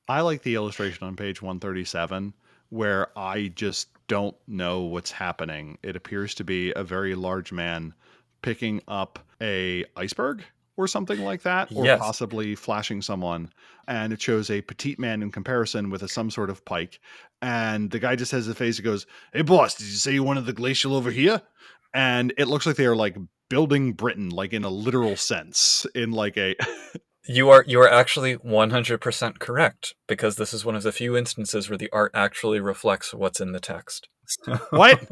I like the illustration on page 137 where I just don't know what's happening. It appears to be a very large man picking up a iceberg or something like that, or Yes. possibly flashing someone. And it shows a petite man in comparison with some sort of pike. And the guy just has a face that goes, "Hey boss, did you say you wanted the glacial over here?" And it looks like they are like building Britain, like in a literal sense, in like a You are actually 100% correct, because this is one of the few instances where the art actually reflects what's in the text. what?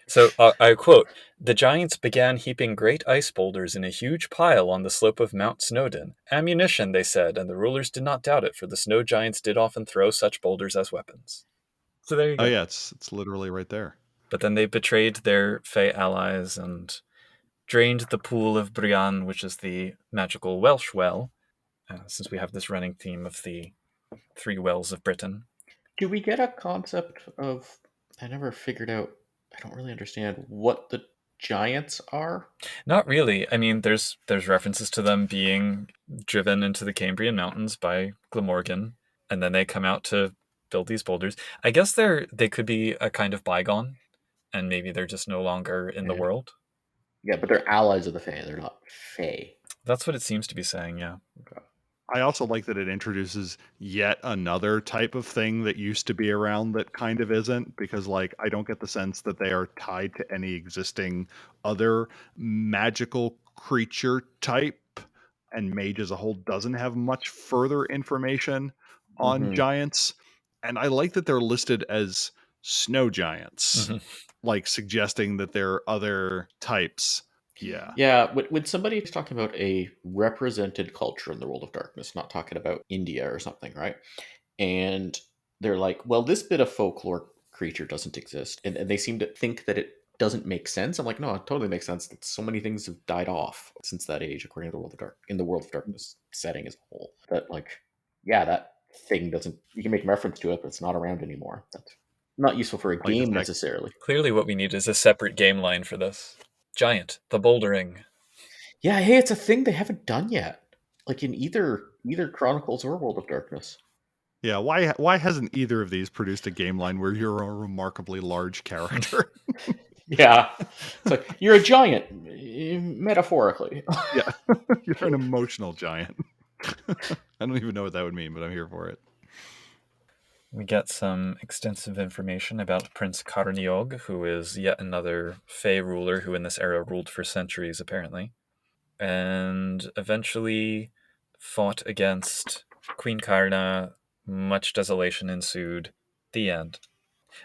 So I quote, "The giants began heaping great ice boulders in a huge pile on the slope of Mount Snowdon. Ammunition, they said, and the rulers did not doubt it, for the snow giants did often throw such boulders as weapons." So there you Oh go. yeah, it's literally right there. But then they betrayed their Fey allies and drained the pool of Brian, which is the magical Welsh well, since we have this running theme of the three wells of Britain. Do we get a concept of? I never figured out. I don't really understand what the giants are. Not really. I mean, there's references to them being driven into the Cambrian mountains by Glamorgan, and then they come out to build these boulders. I guess they could be a kind of bygone, and maybe they're just no longer in the Yeah, world. yeah, but they're allies of the Fae. They're not Fae. That's what it seems to be saying, yeah. Okay. I also like that it introduces yet another type of thing that used to be around that kind of isn't, because like I don't get the sense that they are tied to any existing other magical creature type, and Mage as a whole doesn't have much further information on Mm-hmm. giants. And I like that they're listed as snow giants, Mhm. like suggesting that there are other types. Yeah. Yeah, when somebody is talking about a represented culture in the world of darkness, not talking about India or something, right? And they're like, well, this bit of folklore creature doesn't exist. And they seem to think that it doesn't make sense. I'm like, no, it totally makes sense. That so many things have died off since that age, according to the world of dark in the world of darkness setting as a whole. That like, yeah, that thing doesn't you can make reference to it, but it's not around anymore. That's Not useful for a Like game just like, necessarily. Clearly what we need is a separate game line for this. Giant, the bouldering. Yeah, hey, it's a thing they haven't done yet. Like in either Chronicles or World of Darkness. yeah, why hasn't either of these produced a game line where you're a remarkably large character? Yeah. It's like you're a giant, metaphorically. Yeah, you're an emotional giant. I don't even know what that would mean, but I'm here for it. We get some extensive information about Prince Carniog, who is yet another Fey ruler who in this era ruled for centuries, apparently. And eventually fought against Queen Karna. Much desolation ensued. The end.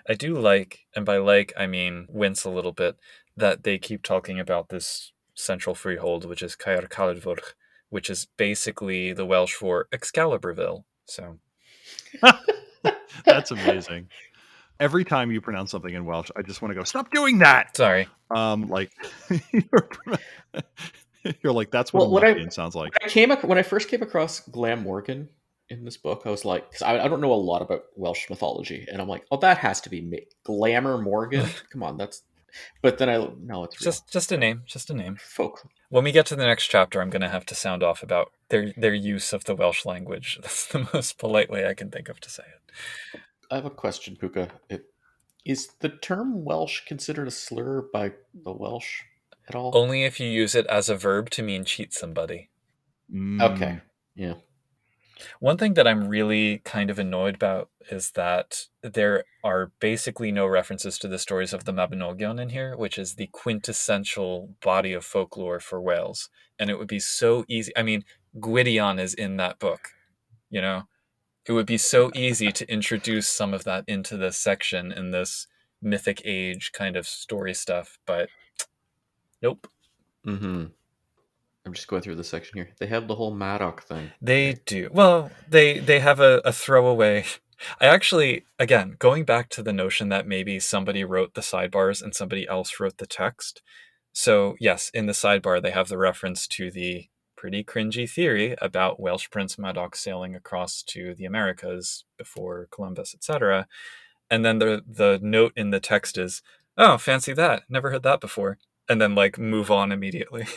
I do like, and by like I mean wince a little bit, that they keep talking about this central freehold, which is Caer Calidvorch, which is basically the Welsh for Excaliburville. So That's amazing. Every time you pronounce something in Welsh, I just want to go, stop doing that. sorry. Like you're like, that's what a Well, Latvian sounds like. when I first came across Glamorgan in this book, I was like, because I don't know a lot about Welsh mythology, and I'm like, oh, that has to be Glamour Morgan. Come on, that's. But then no, it's real. Just a name. Just a name. Folk. When we get to the next chapter, I'm going to have to sound off about their use of the Welsh language. That's the most polite way I can think of to say it. I have a question, Puka. Is the term Welsh considered a slur by the Welsh at all? Only if you use it as a verb to mean cheat somebody. Okay. Yeah. One thing that I'm really kind of annoyed about is that there are basically no references to the stories of the Mabinogion in here, which is the quintessential body of folklore for Wales. And it would be so easy. I mean, Gwydion is in that book, you know? It would be so easy to introduce some of that into this section in this mythic age kind of story stuff, but nope. Mm-hmm. I'm just going through the section here. They have the whole Madoc thing. They do. Well, they have a throwaway. I actually, again, going back to the notion that maybe somebody wrote the sidebars and somebody else wrote the text. So, yes, in the sidebar, they have the reference to the pretty cringy theory about Welsh Prince Madoc sailing across to the Americas before Columbus, etc. And then the note in the text is, oh, fancy that. Never heard that before. And then, like, move on immediately.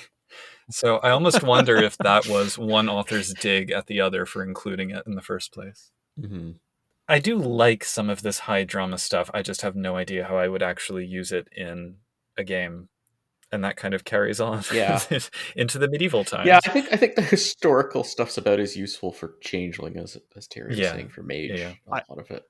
So I almost wonder if that was one author's dig at the other for including it in the first place. Mm-hmm. I do like some of this high drama stuff. I just have no idea how I would actually use it in a game. And that kind of carries on Yeah. into the medieval times. Yeah, I think the historical stuff's about as useful for Changeling as Terry was saying for Mage. Yeah. A lot of it.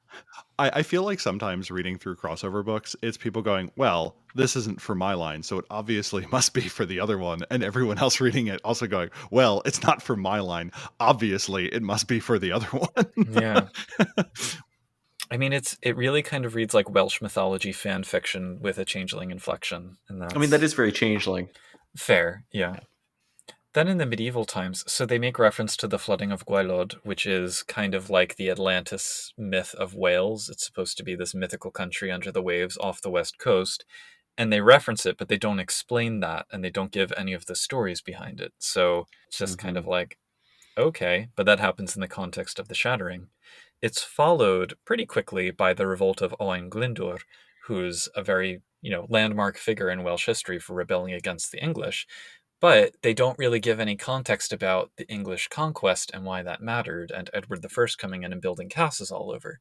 I feel like sometimes reading through crossover books, it's people going, well, this isn't for my line, so it obviously must be for the other one. And everyone else reading it also going, well, it's not for my line. Obviously, it must be for the other one. Yeah. I mean, it really kind of reads like Welsh mythology fan fiction with a changeling inflection. And I mean, that is very Changeling. Fair, yeah. Then in the medieval times, so they make reference to the flooding of Gwaelod, which is kind of like the Atlantis myth of Wales. It's supposed to be this mythical country under the waves off the west coast. And they reference it, but they don't explain that, and they don't give any of the stories behind it. So it's just kind of like, okay, but that happens in the context of the Shattering. It's followed pretty quickly by the revolt of Owain Glyndwr, who's a very, landmark figure in Welsh history for rebelling against the English. But they don't really give any context about the English conquest and why that mattered, and Edward I coming in and building castles all over.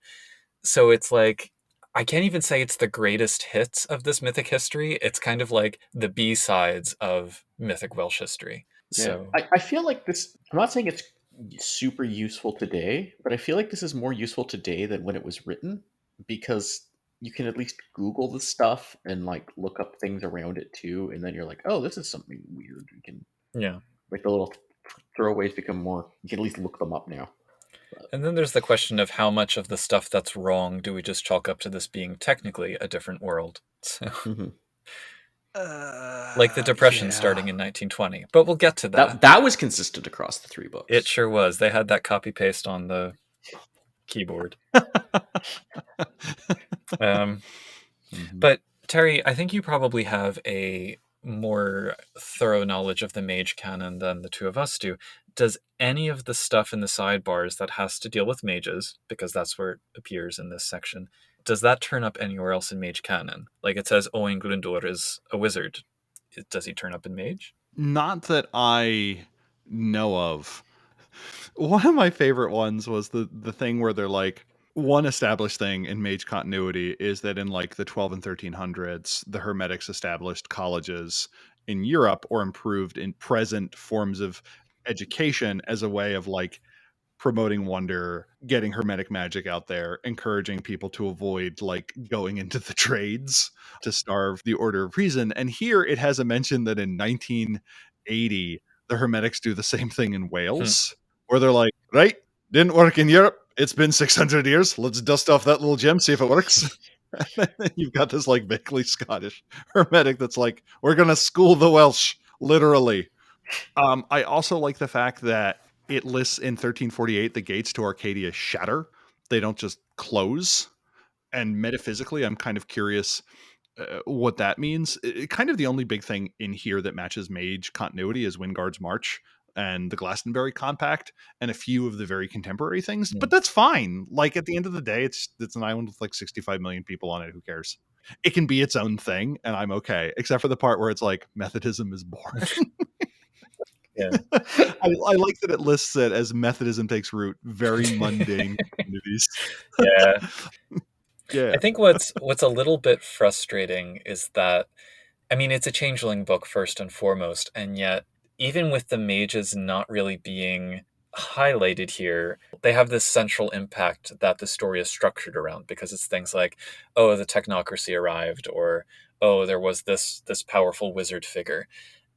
So it's like, I can't even say it's the greatest hits of this mythic history. It's kind of like the B-sides of mythic Welsh history. Yeah. So I feel like this, I'm not saying it's super useful today, but I feel like this is more useful today than when it was written, because you can at least Google the stuff and like look up things around it too, and then you're like, oh, this is something weird. You can like the little throwaways become more. You can at least look them up now. And then there's the question of how much of the stuff that's wrong do we just chalk up to this being technically a different world. So, like the Depression starting in 1920. But we'll get to that. That was consistent across the three books. It sure was. They had that copy paste on the keyboard. But Terry, I think you probably have a more thorough knowledge of the Mage canon than the two of us do. Does any of the stuff in the sidebars that has to deal with mages, because that's where it appears in this section, Does that turn up anywhere else in Mage canon? Like it says Owain Glyndwr is a wizard. Does he turn up in Mage? Not that I know of. One of my favorite ones was the thing where they're like, one established thing in Mage continuity is that in like the 12 and 1300s, the Hermetics established colleges in Europe or improved in present forms of education as a way of like promoting wonder, getting hermetic magic out there, encouraging people to avoid like going into the trades to starve the order of reason. And here it has a mention that in 1980 the hermetics do the same thing in Hmm. Wales, where they're like, right, didn't work in Europe, it's been 600 years, let's dust off that little gem, see if it works. And then you've got this like vaguely Scottish hermetic that's like, we're gonna school the Welsh, literally. I also like the fact that it lists in 1348 the gates to Arcadia shatter. They don't just close. And metaphysically, I'm kind of curious what that means. Kind of the only big thing in here that matches Mage continuity is Wingard's March and the Glastonbury Compact and a few of the very contemporary things. But that's fine. Like at the end of the day, it's an island with like 65 million people on it. Who cares? It can be its own thing, and I'm okay. Except for the part where it's like Methodism is boring. Yeah. I like that it lists it as Methodism takes root, very mundane communities. Yeah. Yeah. I think what's a little bit frustrating is that, I mean, it's a changeling book first and foremost, and yet even with the mages not really being highlighted here, they have this central impact that the story is structured around, because it's things like, oh, the technocracy arrived, or oh, there was this powerful wizard figure.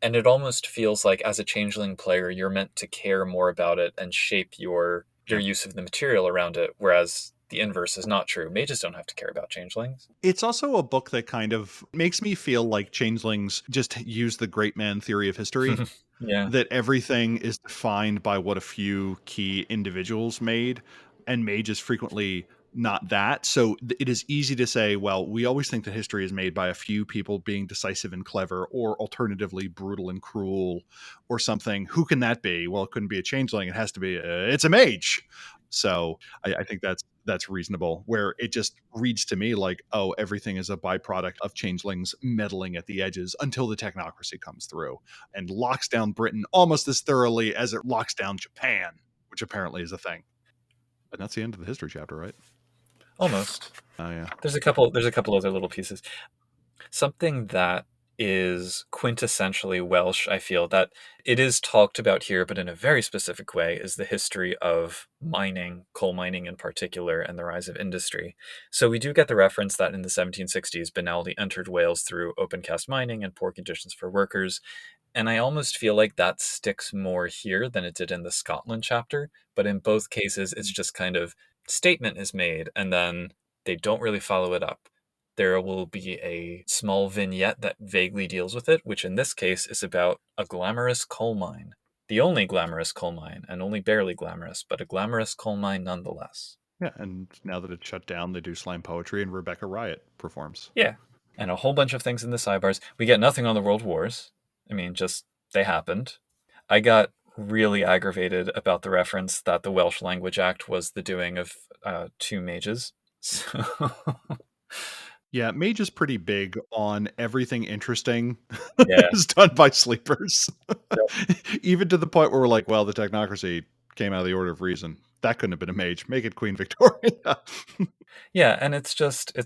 And it almost feels like as a changeling player, you're meant to care more about it and shape your Yeah. use of the material around it, whereas the inverse is not true. Mages don't have to care about changelings. It's also a book that kind of makes me feel like changelings just use the great man theory of history, Yeah. that everything is defined by what a few key individuals made, and Mage is frequently not that. So it is easy to say, well, we always think that history is made by a few people being decisive and clever, or alternatively brutal and cruel, or something. Who can that be? Well, it couldn't be a changeling. It has to be. It's a mage. So I think that's reasonable. Where it just reads to me like, oh, everything is a byproduct of changelings meddling at the edges until the technocracy comes through and locks down Britain almost as thoroughly as it locks down Japan, which apparently is a thing. And that's the end of the history chapter, right? Almost. Oh yeah. There's a couple other little pieces. Something that is quintessentially Welsh, I feel, that it is talked about here, but in a very specific way, is the history of mining, coal mining in particular, and the rise of industry. So we do get the reference that in the 1760s, Benaldi entered Wales through open cast mining and poor conditions for workers. And I almost feel like that sticks more here than it did in the Scotland chapter. But in both cases, it's just kind of statement is made and then they don't really follow it up. There will be a small vignette that vaguely deals with it, which in this case is about a glamorous coal mine. The only glamorous coal mine, and only barely glamorous, but a glamorous coal mine nonetheless. Yeah, and now that it's shut down, they do slam poetry, and Rebecca Riot performs. Yeah. And a whole bunch of things in the sidebars. We get nothing on the World Wars. I mean, just they happened. I got really aggravated about the reference that the Welsh Language Act was the doing of two mages. So, Yeah, Mage is pretty big on everything interesting yeah. is done by sleepers. Even to the point where we're like, well, the technocracy came out of the Order of Reason. That couldn't have been a mage. Make it Queen Victoria. Yeah, and it's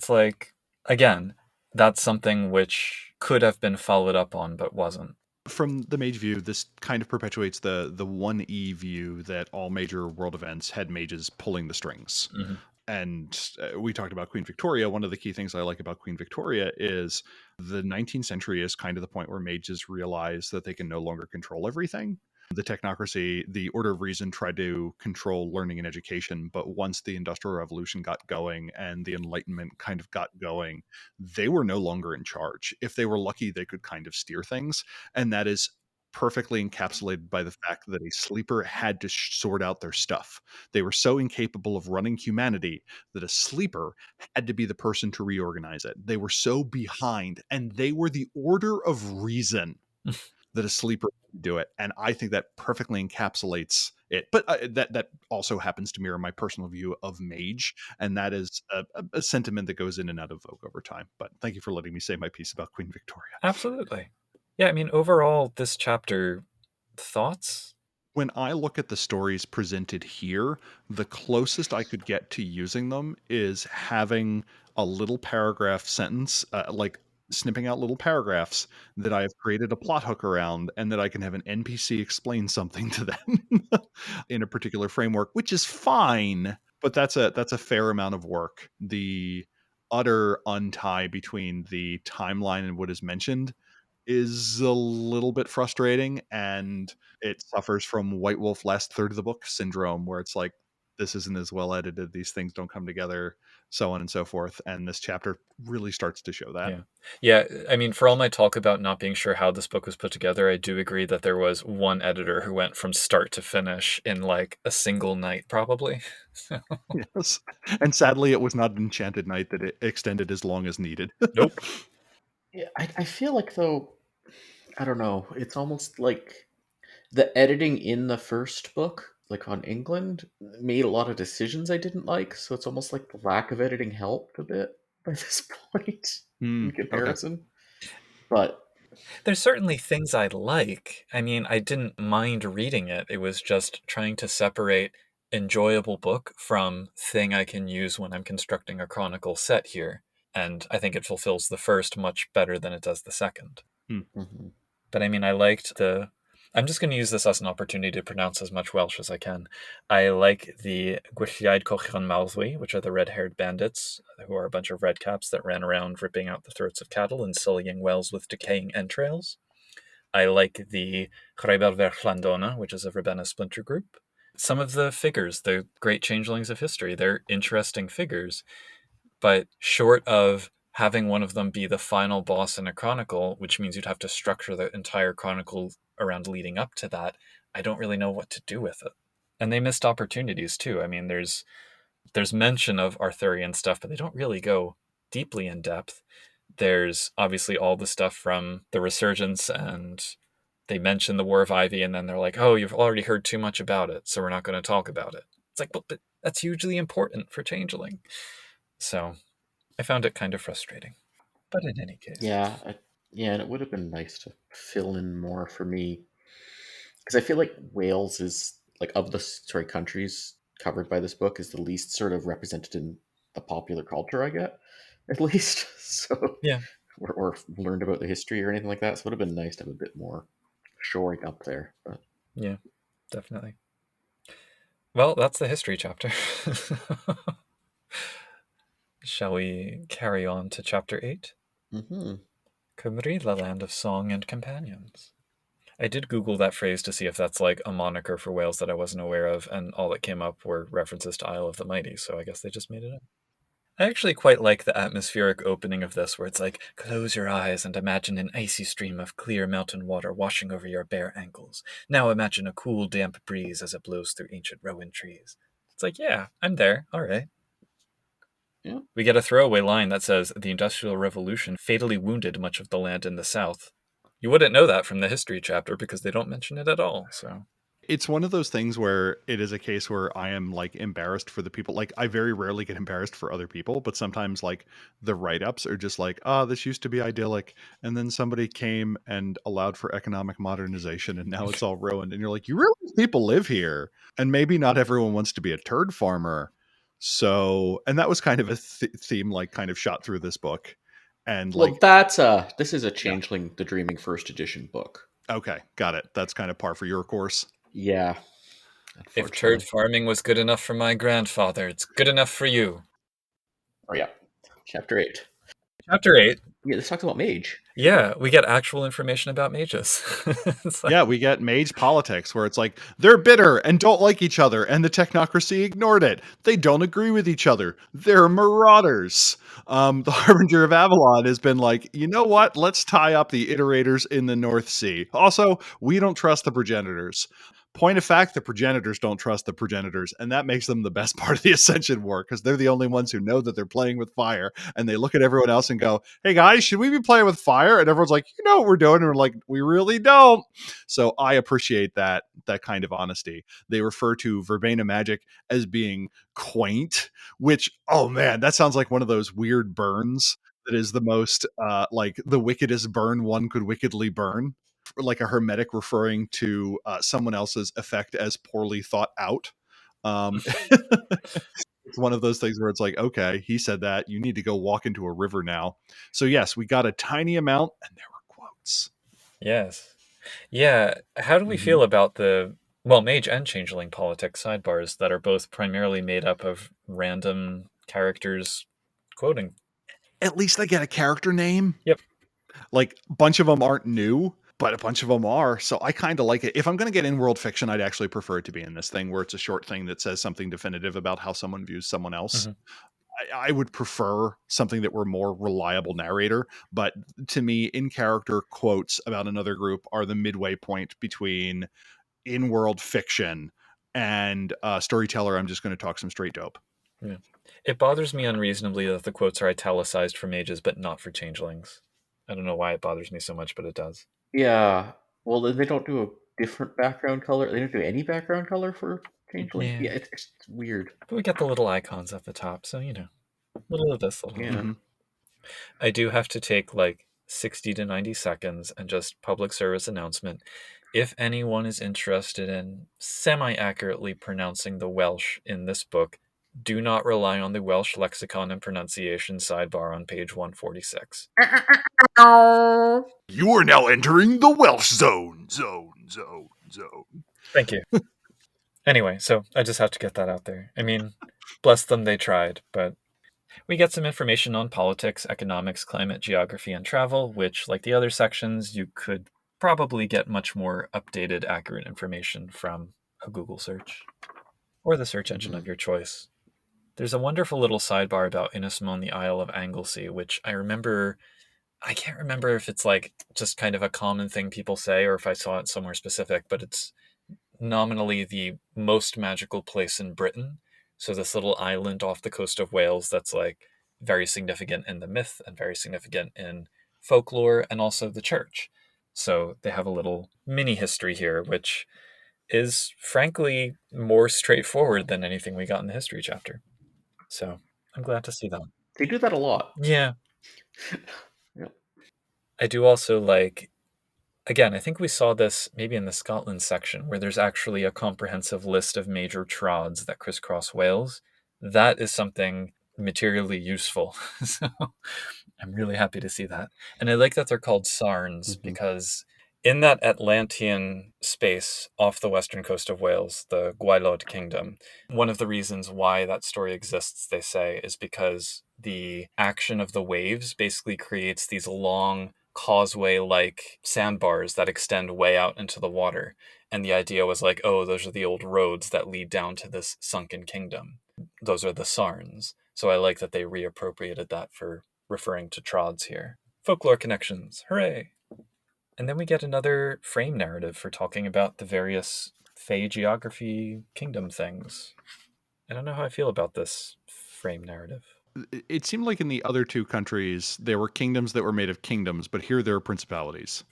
like, again, that's something which could have been followed up on, but wasn't. From the mage view, this kind of perpetuates the 1E view that all major world events had mages pulling the strings. Mhm. And we talked about Queen Victoria. One of the key things I like about Queen Victoria is the 19th century is kind of the point where mages realize that they can no longer control everything. The technocracy, the Order of Reason tried to control learning and education, but once the Industrial Revolution got going and the Enlightenment kind of got going, they were no longer in charge. If they were lucky, they could kind of steer things. And that is perfectly encapsulated by the fact that a sleeper had to sort out their stuff. They were so incapable of running humanity that a sleeper had to be the person to reorganize it. They were so behind, and they were the Order of Reason. that a sleeper can do it, and I think that perfectly encapsulates it. But that also happens to mirror my personal view of Mage, and that is a sentiment that goes in and out of vogue over time. But thank you for letting me say my piece about Queen Victoria. Absolutely. Yeah, I mean, overall, this chapter, thoughts? When I look at the stories presented here, the closest I could get to using them is having a little paragraph sentence, like snipping out little paragraphs that I have created a plot hook around, and that I can have an NPC explain something to them in a particular framework, which is fine, but that's a fair amount of work. The utter untie between the timeline and what is mentioned is a little bit frustrating, and it suffers from White Wolf last third of the book syndrome, where it's like, this isn't as well edited, these things don't come together, so on and so forth. And this chapter really starts to show that. Yeah, I mean, for all my talk about not being sure how this book was put together, I do agree that there was one editor who went from start to finish in like a single night, probably. Yes. And sadly, it was not an enchanted night that it extended as long as needed. Nope. Yeah, I feel like, though, I don't know, it's almost like the editing in the first book, like on England, made a lot of decisions I didn't like, so it's almost like the lack of editing helped a bit by this point in Okay. comparison. But There's certainly things I like. I mean, I didn't mind reading it. It was just trying to separate enjoyable book from thing I can use when I'm constructing a chronicle set here. And I think it fulfills the first much better than it does the second. mhm. But I mean, I liked the. I'm just going to use this as an opportunity to pronounce as much Welsh as I can. I like the Gwylltiaid Cochion Mawddwy, which are the red-haired bandits, who are a bunch of redcaps that ran around ripping out the throats of cattle and sullying wells with decaying entrails. I like the Chreibel ver Llandona, which is a Ravenna splinter group. Some of the figures, the great changelings of history, they're interesting figures, but short of having one of them be the final boss in a chronicle, which means you'd have to structure the entire chronicle around leading up to that, I don't really know what to do with it. And they missed opportunities too. I mean, there's mention of Arthurian stuff, but they don't really go deeply in depth. There's obviously all the stuff from the Resurgence, and they mention the War of Ivy, and then they're like, oh, you've already heard too much about it, so we're not going to talk about it. It's like, but that's hugely important for Changeling. So I found it kind of frustrating. But in any case. Yeah, and it would have been nice to fill in more for me, because I feel like Wales is, like, of the countries covered by this book, is the least sort of represented in the popular culture I get, at least. So Yeah. or learned about the history or anything like that. So it would have been nice to have a bit more shoring up there. But Yeah, definitely. Well, that's the history chapter. Shall we carry on to chapter 8? mm-hmm. Cymru, the land of song and companions. I did Google that phrase to see if that's like a moniker for Wales that I wasn't aware of, and all that came up were references to Isle of the Mighty, so I guess they just made it up. I actually quite like the atmospheric opening of this, where it's like, close your eyes and imagine an icy stream of clear mountain water washing over your bare ankles. Now imagine a cool, damp breeze as it blows through ancient rowan trees. It's like, yeah, I'm there. All right. Yeah. We get a throwaway line that says, the Industrial Revolution fatally wounded much of the land in the South. You wouldn't know that from the history chapter because they don't mention it at all, so... It's one of those things where it is a case where I am like embarrassed for the people. Like, I very rarely get embarrassed for other people, but sometimes like the write-ups are just like, oh, this used to be idyllic, and then somebody came and allowed for economic modernization, and now it's all ruined. And you're like, you realize people live here, and maybe not everyone wants to be a turd farmer. So, and that was kind of a theme, like, kind of shot through this book. And like, well, this is a Changeling the Dreaming first edition book. Okay, got it. That's kind of par for your course. Yeah. If turd farming was good enough for my grandfather, it's good enough for you. Oh, yeah. Chapter 8. Chapter 8. Yeah, this talks about Mage. Yeah, we get actual information about mages. Like, yeah, we get mage politics, where it's like, they're bitter and don't like each other, and the technocracy ignored it. They don't agree with each other. They're marauders. The Harbinger of Avalon has been like, you know what? Let's tie up the iterators in the North Sea. Also, we don't trust the progenitors. Point of fact, the progenitors don't trust the progenitors, and that makes them the best part of the Ascension War, because they're the only ones who know that they're playing with fire, and they look at everyone else and go, hey guys, should we be playing with fire? And everyone's like, you know what we're doing? And we're like, we really don't. So I appreciate that kind of honesty. They refer to verbena magic as being quaint, which, oh man, that sounds like one of those weird burns that is the most like the wickedest burn one could wickedly burn, like a hermetic referring to someone else's effect as poorly thought out. It's one of those things where it's like, okay, he said that, you need to go walk into a river now. So yes, we got a tiny amount and there were quotes. Yes. Yeah. How do we feel about the, well, mage and changeling politics sidebars that are both primarily made up of random characters quoting? At least they get a character name. Yep. Like a bunch of them aren't new, but a bunch of them are. So I kind of like it. If I'm going to get in world fiction, I'd actually prefer it to be in this thing where it's a short thing that says something definitive about how someone views someone else. Mm-hmm. I would prefer something that were more reliable narrator, but to me, in character quotes about another group are the midway point between in world fiction and storyteller. I'm just going to talk some straight dope. Yeah. It bothers me unreasonably that the quotes are italicized for mages, but not for changelings. I don't know why it bothers me so much, but it does. Yeah. Well, they don't do a different background color. They don't do any background color for changeling. Yeah. Yeah, it's weird. But we get the little icons at the top, so, little of this, little of that. Yeah. I do have to take like 60 to 90 seconds and just public service announcement. If anyone is interested in semi-accurately pronouncing the Welsh in this book, do not rely on the Welsh lexicon and pronunciation sidebar on page 146. You are now entering the Welsh zone. Thank you. Anyway, so I just have to get that out there. I mean, bless them, they tried, but we get some information on politics, economics, climate, geography, and travel, which, like the other sections, you could probably get much more updated, accurate information from a Google search or the search engine of your choice. There's a wonderful little sidebar about Innismone on the Isle of Anglesey, which I can't remember if it's like just kind of a common thing people say or if I saw it somewhere specific, but it's nominally the most magical place in Britain. So this little island off the coast of Wales that's like very significant in the myth and very significant in folklore and also the church. So they have a little mini history here, which is frankly more straightforward than anything we got in the history chapter. So I'm glad to see that. They do that a lot. Yeah. Yep. I do also like, again, I think we saw this maybe in the Scotland section where there's actually a comprehensive list of major trods that crisscross Wales. That is something materially useful. So I'm really happy to see that. And I like that they're called sarns because in that Atlantean space off the western coast of Wales, the Gwaelod Kingdom, one of the reasons why that story exists, they say, is because the action of the waves basically creates these long causeway-like sandbars that extend way out into the water. And the idea was like, oh, those are the old roads that lead down to this sunken kingdom. Those are the sarns. So I like that they reappropriated that for referring to trods here. Folklore connections, hooray! And then we get another frame narrative for talking about the various Fey geography kingdom things. I don't know how I feel about this frame narrative. It seemed like in the other two countries, there were kingdoms that were made of kingdoms, but here there are principalities.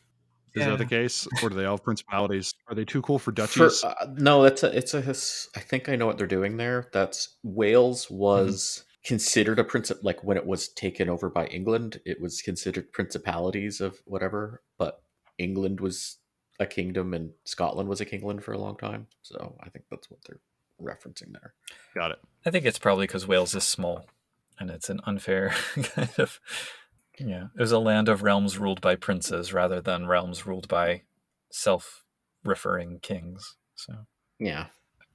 Is that the case? Or do they all have principalities? Are they too cool for duchies? No, I think I know what they're doing there. That's Wales was considered a princip, like when it was taken over by England, it was considered principalities of whatever, but England was a kingdom and Scotland was a kingdom for a long time. So I think that's what they're referencing there. Got it. I think it's probably because Wales is small and it's an unfair kind of. Yeah, it was a land of realms ruled by princes rather than realms ruled by self-referring kings. So Yeah.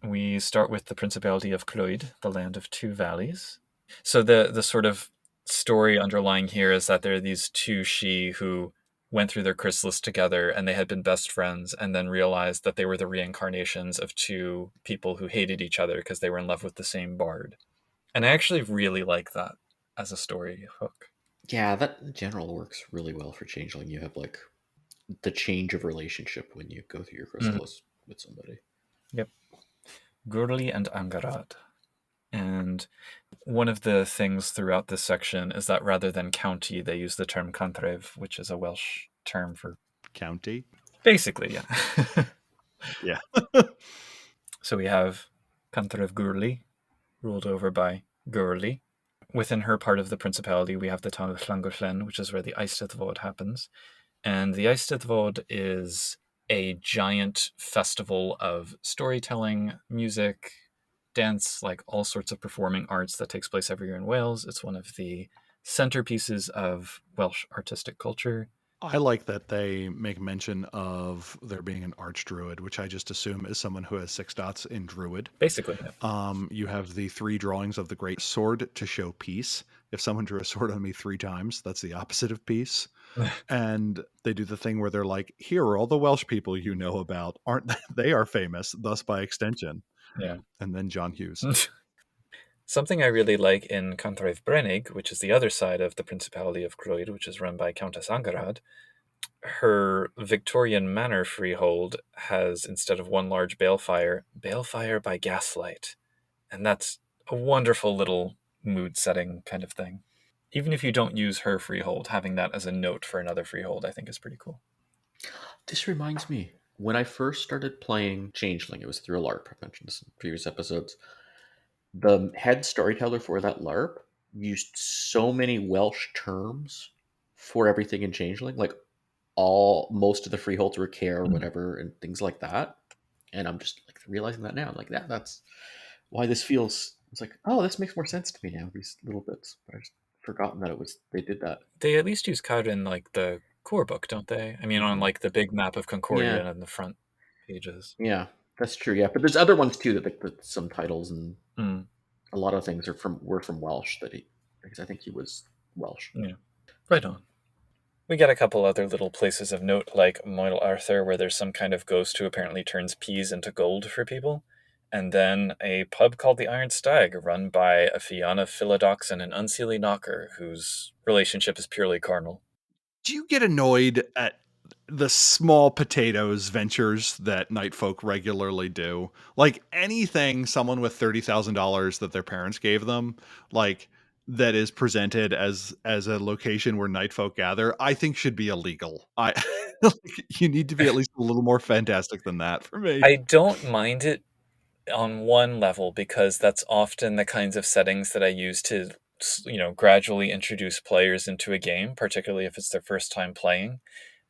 we start with the Principality of Clwyd, the land of two valleys. So the sort of story underlying here is that there are these two Shi who went through their chrysalis together and they had been best friends and then realized that they were the reincarnations of two people who hated each other because they were in love with the same bard. And I actually really like that as a story hook. Yeah, that in general works really well for changeling. You have like the change of relationship when you go through your chrysalis with somebody. Yep. Gurli and Angarad. And one of the things throughout this section is that rather than county, they use the term cantrev, which is a Welsh term for County. basically, yeah. Yeah. So we have Cantrev Gurli, ruled over by Gurli. Within her part of the principality, we have the town of Llangollen, which is where the Eisteddfod happens. And the Eisteddfod is a giant festival of storytelling, music, dance, like all sorts of performing arts that takes place every year in Wales. It's one of the centerpieces of Welsh artistic culture. I like that they make mention of there being an archdruid, which I just assume is someone who has 6 dots in druid. Basically, yeah. You have the 3 drawings of the great sword to show peace. If someone drew a sword on me 3 times, that's the opposite of peace. And they do the thing where they're like, here are all the Welsh people you know about. Aren't they are famous, thus by extension. Yeah. And then John Hughes. Something I really like in Cantref Brenig, which is the other side of the Principality of Croed, which is run by Countess Angarad, her Victorian manor freehold has, instead of one large balefire by gaslight. And that's a wonderful little mood-setting kind of thing. Even if you don't use her freehold, having that as a note for another freehold, I think is pretty cool. This reminds me, when I first started playing Changeling, it was through a LARP. I've mentioned this in previous episodes. The head storyteller for that LARP used so many Welsh terms for everything in Changeling. Like most of the freeholds were care or whatever and things like that. And I'm just like realizing that now. Like that's why this feels, it's like, oh, this makes more sense to me now, these little bits. But I just forgotten that they did that. They at least use Cad in like the core book, don't they? I mean, on like the big map of Concordia Yeah. and the front pages. Yeah, that's true. Yeah, but there's other ones too that some titles and Mm, a lot of things were from Welsh because I think he was Welsh. yeah, right on. We get a couple other little places of note, like Moyle Arthur, where there's some kind of ghost who apparently turns peas into gold for people. And then a pub called the Iron Stag, run by a Fianna Philodox and an Unseelie Knocker, whose relationship is purely carnal. Do you get annoyed at the small potatoes ventures that night folk regularly do? Like anything someone with $30,000 that their parents gave them, like that is presented as a location where night folk gather, I think should be illegal. Like, you need to be at least a little more fantastic than that for me. I don't mind it on one level because that's often the kinds of settings that I use to, gradually introduce players into a game, particularly if it's their first time playing.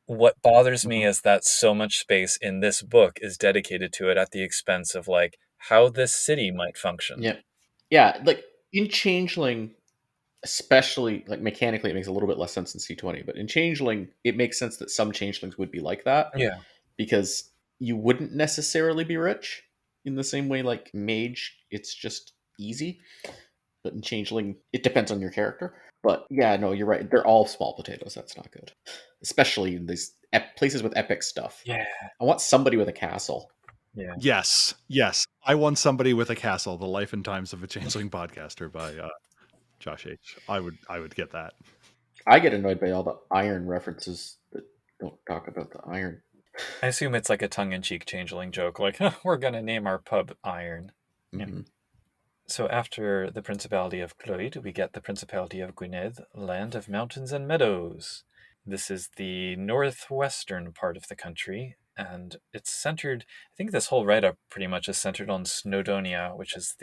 What bothers me is that so much space in this book is dedicated to it at the expense of like how this city might function. Yeah, yeah. Like in Changeling, especially like mechanically, it makes a little bit less sense in C20. But in Changeling, it makes sense that some Changelings would be like that Yeah. because you wouldn't necessarily be rich in the same way like Mage. It's just easy. But in Changeling, it depends on your character. But yeah, no, you're right. They're all small potatoes. That's not good, especially in these places with epic stuff. Yeah. I want somebody with a castle. Yeah. Yes, yes. I want somebody with a castle, The Life and Times of a Changeling Podcaster by Josh H. I would get that. I get annoyed by all the iron references that don't talk about the iron. I assume it's like a tongue-in-cheek changeling joke, like, huh, we're going to name our pub Iron. Yeah. Mm-hmm. So after the Principality of Clwyd, we get the Principality of Gwynedd, land of mountains and meadows. This is the northwestern part of the country, and it's centered, I think this whole write-up pretty much is centered on Snowdonia, which is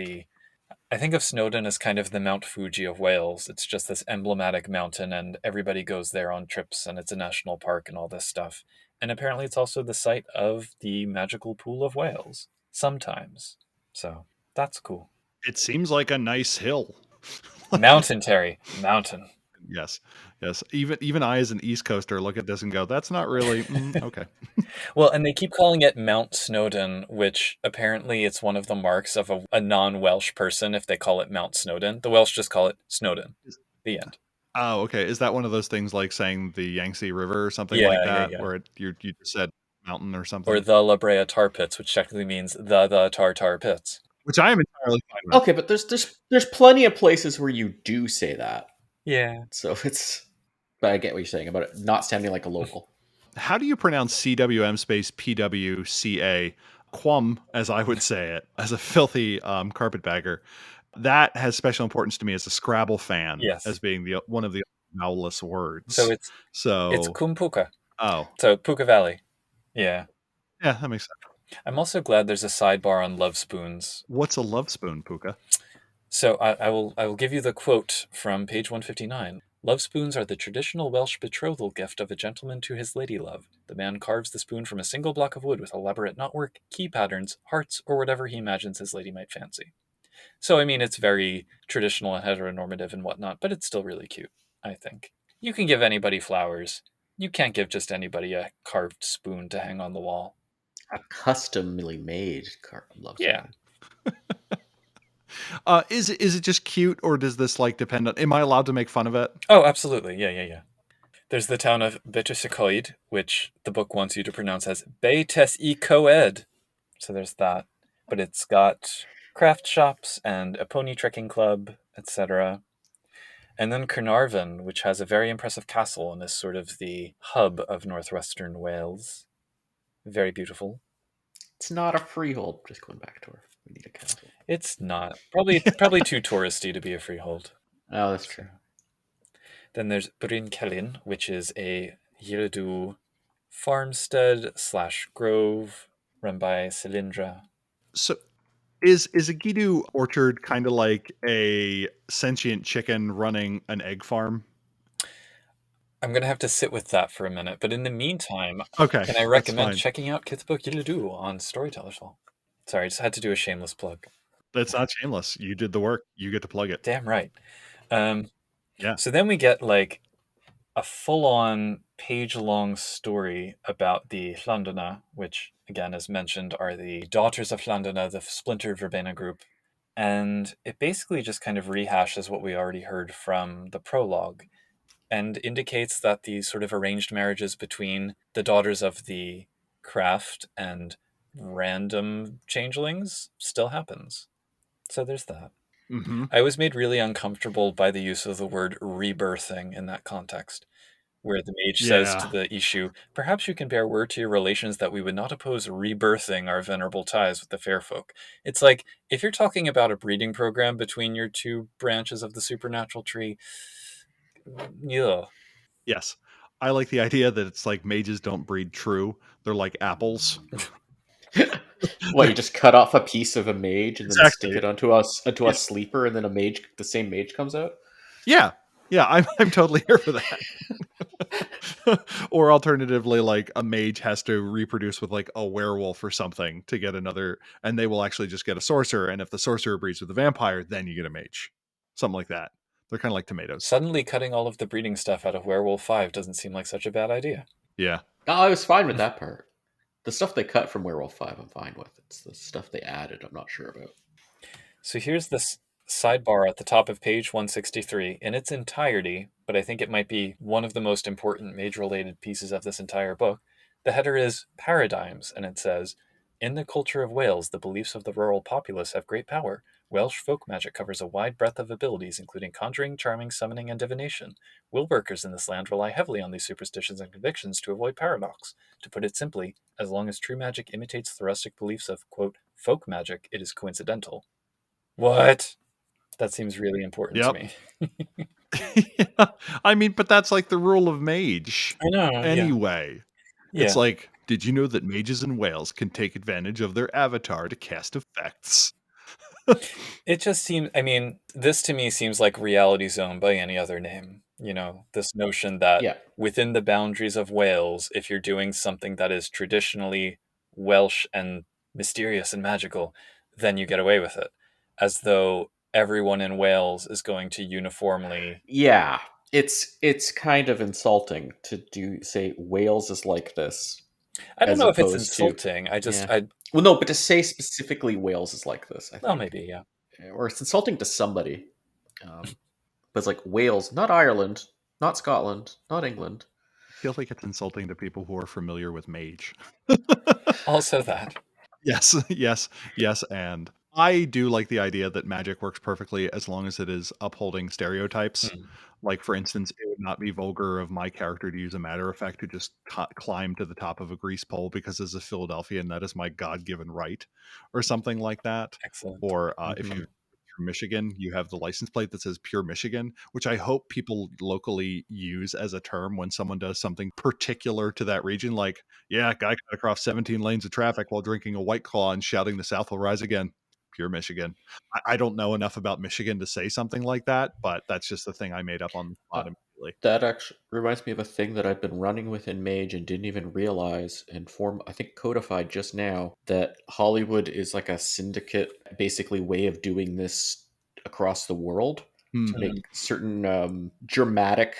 I think of Snowdon as kind of the Mount Fuji of Wales. It's just this emblematic mountain, and everybody goes there on trips, and it's a national park and all this stuff. And apparently it's also the site of the magical pool of Wales, sometimes. So that's cool. It seems like a nice hill. Mountain, Terry. Mountain. Yes, yes. Even I, as an East Coaster, look at this and go, "That's not really okay." Well, and they keep calling it Mount Snowdon, which apparently it's one of the marks of a non-Welsh person if they call it Mount Snowdon. The Welsh just call it Snowdon. The end. Oh, okay. Is that one of those things like saying the Yangtze River or something Yeah, like yeah, that, yeah. where you just said mountain or Or something? the La Brea Tar Pits, which technically means the Tar Pits. Which I am entirely fine with. Okay, but there's plenty of places where you do say that. Yeah. So but I get what you're saying about it not sounding like a local. How do you pronounce CWM space PWCA? quum, as I would say it, as a filthy carpetbagger, that has special importance to me as a Scrabble fan, Yes. as being one of the vowelless words. So it's So Kumpuka. oh So Puka Valley. Yeah. yeah, that makes sense. I'm also glad there's a sidebar on love spoons. What's a love spoon, Puka? So I will give you the quote from page 159. Love spoons are the traditional Welsh betrothal gift of a gentleman to his lady love. The man carves the spoon from a single block of wood with elaborate knotwork, key patterns, hearts, or whatever he imagines his lady might fancy. So, I mean, it's very traditional and heteronormative and whatnot, but it's still really cute, I think. You can give anybody flowers. You can't give just anybody a carved spoon to hang on the wall. A customly made love Yeah. spoon. Is it just cute, or does this like depend on? Am I allowed to make fun of it? Oh, absolutely. Yeah. There's the town of Betusicoid, which the book wants you to pronounce as Betes y Coed. So there's that. But it's got craft shops and a pony trekking club, etc. And then Carnarvon, which has a very impressive castle and is sort of the hub of northwestern Wales. Very beautiful. It's not a freehold. Just going back to her. We need a castle. It's not. Probably too touristy to be a freehold. Oh, that's true. Then there's Bryn Celyn, which is a Yiridu farmstead / grove run by Cylindra. So is a Gidu orchard kind of like a sentient chicken running an egg farm? I'm going to have to sit with that for a minute, but in the meantime, Okay, can I that's recommend fine. checking out Kithbook Yiridu on Storyteller's Hall? Sorry, I just had to do a shameless plug. That's not shameless. You did the work. You get to plug it. Damn right. Yeah. So then we get like a full-on page-long story about the Llandana, which, again, as mentioned, are the daughters of Llandana, the splintered verbena group. And it basically just kind of rehashes what we already heard from the prologue and indicates that the sort of arranged marriages between the daughters of the craft and random changelings still happens. So there's that. Mm-hmm. I was made really uncomfortable by the use of the word rebirthing in that context, where the mage says to the issue, perhaps you can bear word to your relations that we would not oppose rebirthing our venerable ties with the fair folk. It's like, if you're talking about a breeding program between your two branches of the supernatural tree, yeah. Yes. I like the idea that it's like mages don't breed true. They're like apples. What, you just cut off a piece of a mage and then stick Exactly. it onto a sleeper, and then the same mage comes out? Yeah. I'm totally here for that. Or alternatively, like a mage has to reproduce with like a werewolf or something to get another, and they will actually just get a sorcerer. And if the sorcerer breeds with a vampire, then you get a mage. Something like that. They're kind of like tomatoes. Suddenly cutting all of the breeding stuff out of Werewolf 5 doesn't seem like such a bad idea. Yeah. Oh, I was fine with that part. The stuff they cut from Werewolf 5, I'm fine with. It's the stuff they added, I'm not sure about. So here's this sidebar at the top of page 163 in its entirety, but I think it might be one of the most important mage-related pieces of this entire book. The header is Paradigms, and it says, in the culture of Wales, the beliefs of the rural populace have great power. Welsh folk magic covers a wide breadth of abilities, including conjuring, charming, summoning, and divination. Will workers in this land rely heavily on these superstitions and convictions to avoid paradox. To put it simply, as long as true magic imitates the rustic beliefs of, quote, folk magic, it is coincidental. What? That seems really important to me. Yeah. I mean, but that's like the rule of mage. I know, Anyway. yeah. It's like, did you know that mages in Wales can take advantage of their avatar to cast effects? It just seems, I mean, this to me seems like Reality Zone by any other name. You know, this notion that Yeah. within the boundaries of Wales, if you're doing something that is traditionally Welsh and mysterious and magical, then you get away with it. As though everyone in Wales is going to uniformly. Yeah. It's kind of insulting to say Wales is like this. I don't as know if it's opposed to- insulting. Yeah. Well, no, but to say specifically Wales is like this, I think. Well, maybe, yeah. Or it's insulting to somebody. But it's like Wales, not Ireland, not Scotland, not England. I feel like it's insulting to people who are familiar with Mage. Also that. Yes, and I do like the idea that magic works perfectly as long as it is upholding stereotypes. Hmm. Like, for instance, it would not be vulgar of my character to use a matter effect to just climb to the top of a grease pole because as a Philadelphian, that is my God-given right, or something like that. Excellent. Or if Mhm. you from Michigan, you have the license plate that says pure Michigan, which I hope people locally use as a term when someone does something particular to that region. Like, yeah, guy cut across 17 lanes of traffic while drinking a White Claw and shouting, "The South will rise again." Pure Michigan. I don't know enough about Michigan to say something like that, but that's just the thing I made up on the Uh, spot immediately. that actually reminds me of a thing that I've been running with in Mage and didn't even realize and I think codified just now, that Hollywood is like a syndicate, basically way of doing this across the world to Mhm. make certain dramatic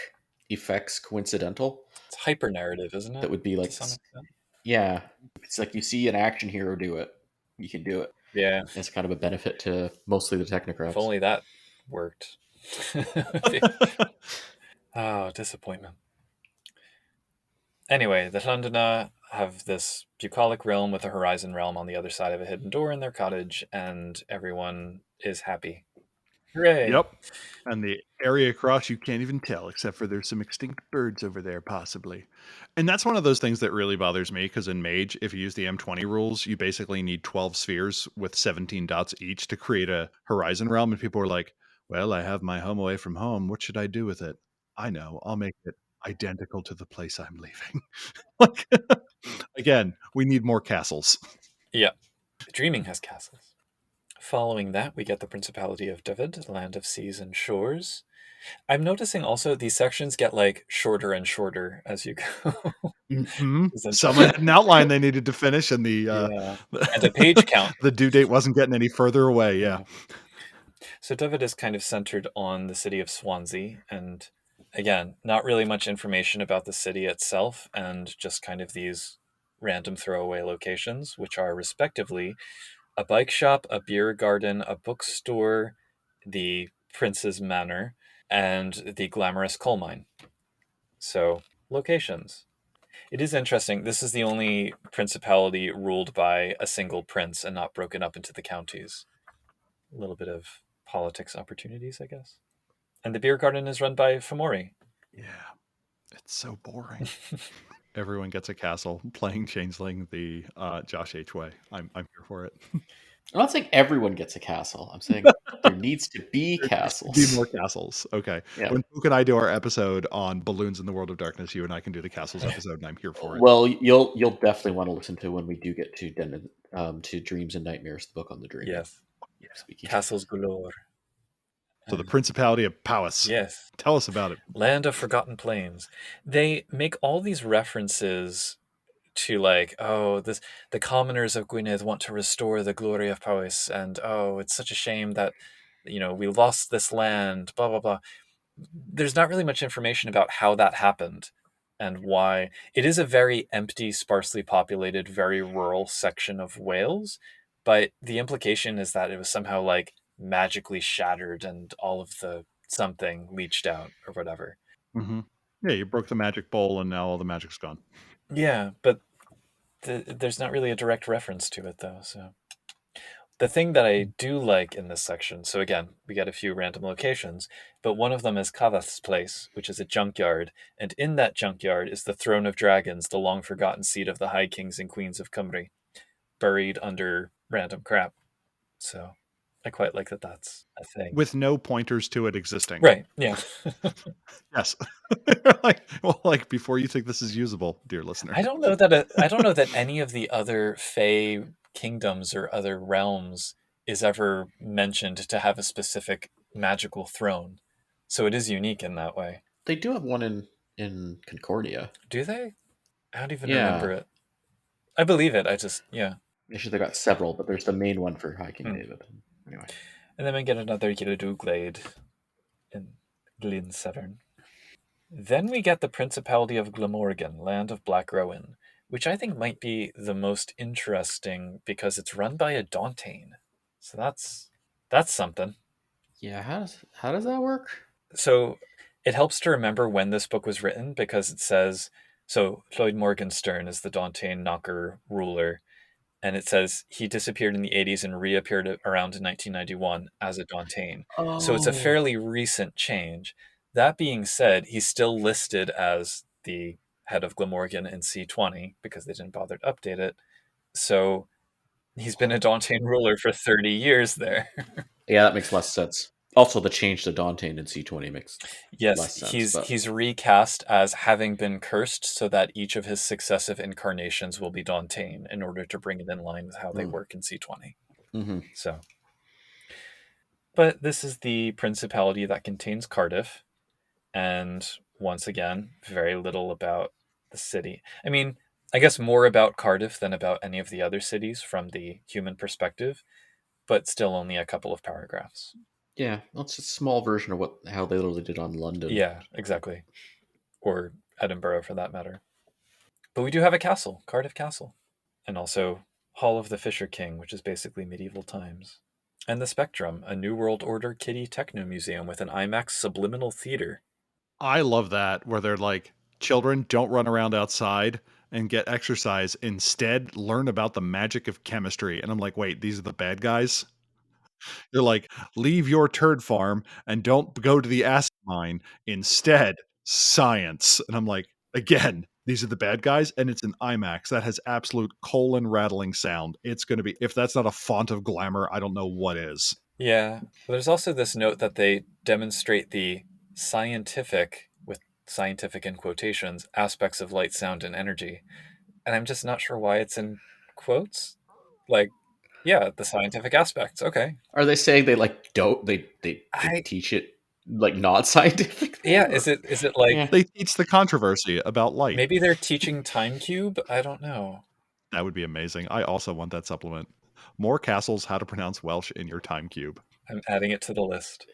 effects coincidental. It's hyper narrative, isn't That it? would be To like, some extent. yeah, it's like you see an action hero do it, you can do it. Yeah. It's kind of a benefit to mostly the If technocrats. only that worked. Oh, disappointment. Anyway, the Londona have this bucolic realm with a horizon realm on the other side of a hidden door in their cottage, and everyone is happy. Hooray! Yep. And the area across, you can't even tell, except for there's some extinct birds over there, possibly. And that's one of those things that really bothers me because in Mage, if you use the M20 rules, you basically need 12 spheres with 17 dots each to create a horizon realm. And people are like, well, I have my home away from home. What should I do with it? I know. I'll make it identical to the place I'm leaving. Like, again, we need more castles. Yeah. Dreaming has castles. Following that, we get the Principality of David, land of seas and shores. I'm noticing also these sections get like shorter and shorter as you go. Mhm. It's Someone interesting. had an outline they needed to finish, and Yeah. And a page count. the due date wasn't getting any further away. Yeah. Yeah. So David is kind of centered on the city of Swansea, and again, not really much information about the city itself, and just kind of these random throwaway locations, which are respectively a bike shop, a beer garden, a bookstore, the Prince's Manor, and the glamorous coal mine. So, locations. It is interesting. This is the only principality ruled by a single prince and not broken up into the counties. A little bit of politics opportunities, I guess. And the beer garden is run by Fomori. Yeah. It's so boring. Everyone gets a castle playing Changeling the Josh H. Way. I'm here for it. I'm not saying everyone gets a castle. I'm saying there needs to be There needs to be castles. more castles. Okay. Yeah. When Luke and I do our episode on balloons in the world of darkness, you and I can do the castles episode, and I'm here for it. Well, you'll definitely want to listen to when we do get to to Dreams and Nightmares, the book on the dreaming. Yes. Yeah. Speaking. Castles galore. So the Principality of Powys. Yes. Tell us about it. Land of Forgotten Plains. They make all these references to like, oh, this the commoners of Gwynedd want to restore the glory of Powys, and oh, it's such a shame that we lost this land, blah blah blah. There's not really much information about how that happened and why. It is a very empty, sparsely populated, very rural section of Wales, but the implication is that it was somehow like magically shattered and all of the something leached out or whatever. Hmm. Yeah, you broke the magic bowl, and now all the magic's gone. Yeah, but there's not really a direct reference to it though. So the thing that I do like in this section, so again, we get a few random locations, but one of them is Kavath's place, which is a junkyard, and in that junkyard is the throne of dragons, the long forgotten seat of the high kings and queens of Cymru, buried under random crap. So I quite like that that's a thing. With no pointers to it existing. Right, yeah. Yes. like before you think this is usable, dear listener. I don't know that any of the other Fey kingdoms or other realms is ever mentioned to have a specific magical throne. So it is unique in that way. They do have one in Concordia. Do they? I don't even remember Yeah. it. I believe it. I just, yeah. Actually, they got several, but there's the main one for High King Hmm. David. Anyway. And then we get another Yiladu Glade in Glyn Severn. Then we get the Principality of Glamorgan, land of Black Rowan, which I think might be the most interesting because it's run by a Dauntain. So that's something. Yeah, how does that work? So it helps to remember when this book was written because it says so Lloyd Morgenstern is the Dauntain Knocker ruler, And it says he disappeared in the 80s and reappeared around in 1991 as a Dantean. So it's a Oh. fairly recent change. That being said, he's still listed as the head of Glamorgan in C20 because they didn't bother to update it. So he's been a Dantean ruler for 30 years there. Yeah, that makes less sense. Also, the change to Dantean in C20 makes Yes, less sense, he's but he's recast as having been cursed so that each of his successive incarnations will be Dantean in order to bring it in line with how they work in C20. mm-hmm. So, but this is the principality that contains Cardiff, and once again, very little about the city. I mean, I guess more about Cardiff than about any of the other cities from the human perspective, but still only a couple of paragraphs. Yeah, that's a small version of how they literally did on London. Yeah, exactly. Or Edinburgh for that matter. But we do have a castle, Cardiff Castle, and also Hall of the Fisher King, which is basically medieval times. And the Spectrum, a New World Order kiddie techno museum with an IMAX subliminal theater. I love that, where they're like, children, don't run around outside and get exercise. Instead, learn about the magic of chemistry. And I'm like, wait, these are the bad guys? They're like, leave your turd farm and don't go to the acid mine. Instead, science. And I'm like, again, these are the bad guys, and it's an IMAX. That has absolute colon rattling sound. It's going to be, if that's not a font of glamour, I don't know what is. Yeah, but there's also this note that they demonstrate the scientific, with scientific in quotations, aspects of light, sound, and energy. And I'm just not sure why it's in quotes. Like, yeah, the scientific aspects. Okay. Are they saying they like don't they I teach it like not scientific yeah, there? is it like Yeah. They teach the controversy about light. maybe they're teaching time cube? I don't know. That would be amazing. I also want that supplement. More castles, how to pronounce Welsh in your time cube. I'm adding it to the list.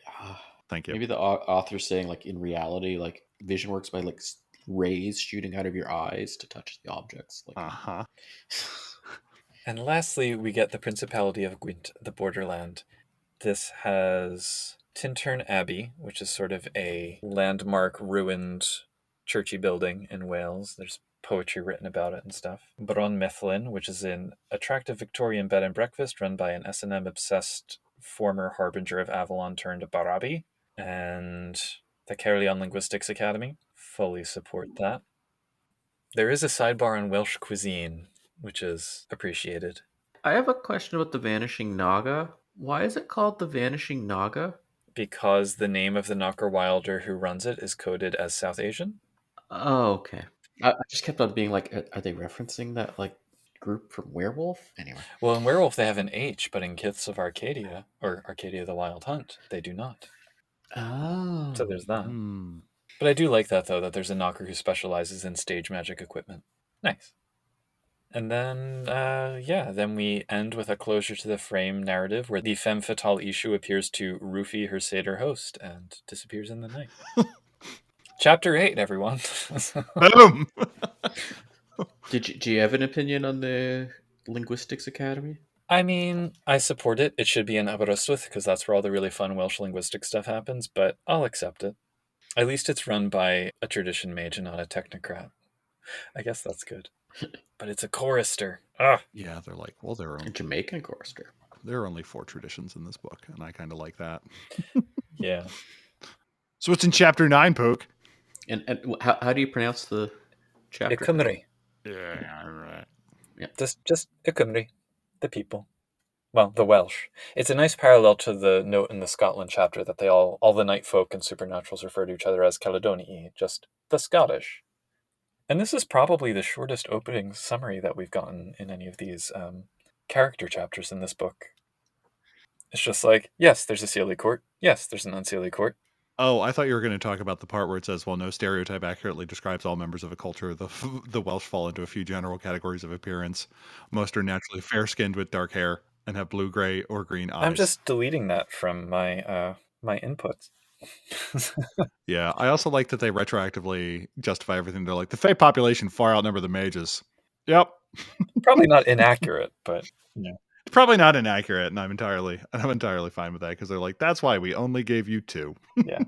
Thank you. Maybe the author's saying like in reality, like vision works by like rays shooting out of your eyes to touch the objects. Like, Uh-huh. And lastly, we get the Principality of Gwent, the borderland. This has Tintern Abbey, which is sort of a landmark ruined churchy building in Wales. There's poetry written about it and stuff. Bron Methlin, which is an attractive Victorian bed and breakfast run by an S&M obsessed former harbinger of Avalon turned Barabi. And the Caerleon Linguistics Academy. Fully support that. There is a sidebar on Welsh cuisine, which is appreciated. I have a question about the Vanishing Naga. Why is it called the Vanishing Naga? Because the name of the Knocker Wilder who runs it is coded as South Asian. Oh, okay. I just kept on being like, are they referencing that like group from Werewolf? Anyway. Well, in Werewolf they have an H, but in Kiths of Arcadia, or Arcadia the Wild Hunt, they do not. Oh. So there's that. Hmm. But I do like that, though, that there's a knocker who specializes in stage magic equipment. Nice. And then, then we end with a closure to the frame narrative where the femme fatale Ishu appears to roofie her satyr host and disappears in the night. Chapter 8, everyone. Boom! Do you have an opinion on the Linguistics Academy? I mean, I support it. It should be in Aberystwyth because that's where all the really fun Welsh linguistic stuff happens, but I'll accept it. At least it's run by a tradition mage and not a technocrat. I guess that's good. But it's a chorister. Ah. Yeah, they're like, well, A Jamaican chorister. there are only 4 traditions in this book, and I kind of like that. Yeah. So it's in chapter 9, Poke. And how do you pronounce the chapter? Icumri. Yeah, right. Just Icumri. The people. Well, the Welsh. It's a nice parallel to the note in the Scotland chapter that all the night folk and supernaturals refer to each other as Caledonii, just the Scottish. And this is probably the shortest opening summary that we've gotten in any of these character chapters in this book. It's just like, yes, there's a Seelie court. Yes, there's an unseelie court. Oh, I thought you were going to talk about the part where it says, well, no stereotype accurately describes all members of a culture. The Welsh fall into a few general categories of appearance. Most are naturally fair-skinned with dark hair and have blue, gray, or green eyes. I'm just deleting that from my my inputs. Yeah, I also like that they retroactively justify everything. They're like, the Fae population far outnumber the mages. Yep. Probably not inaccurate, but yeah. It's probably not inaccurate, and I'm entirely fine with that because they're like, that's why we only gave you 2. Yeah.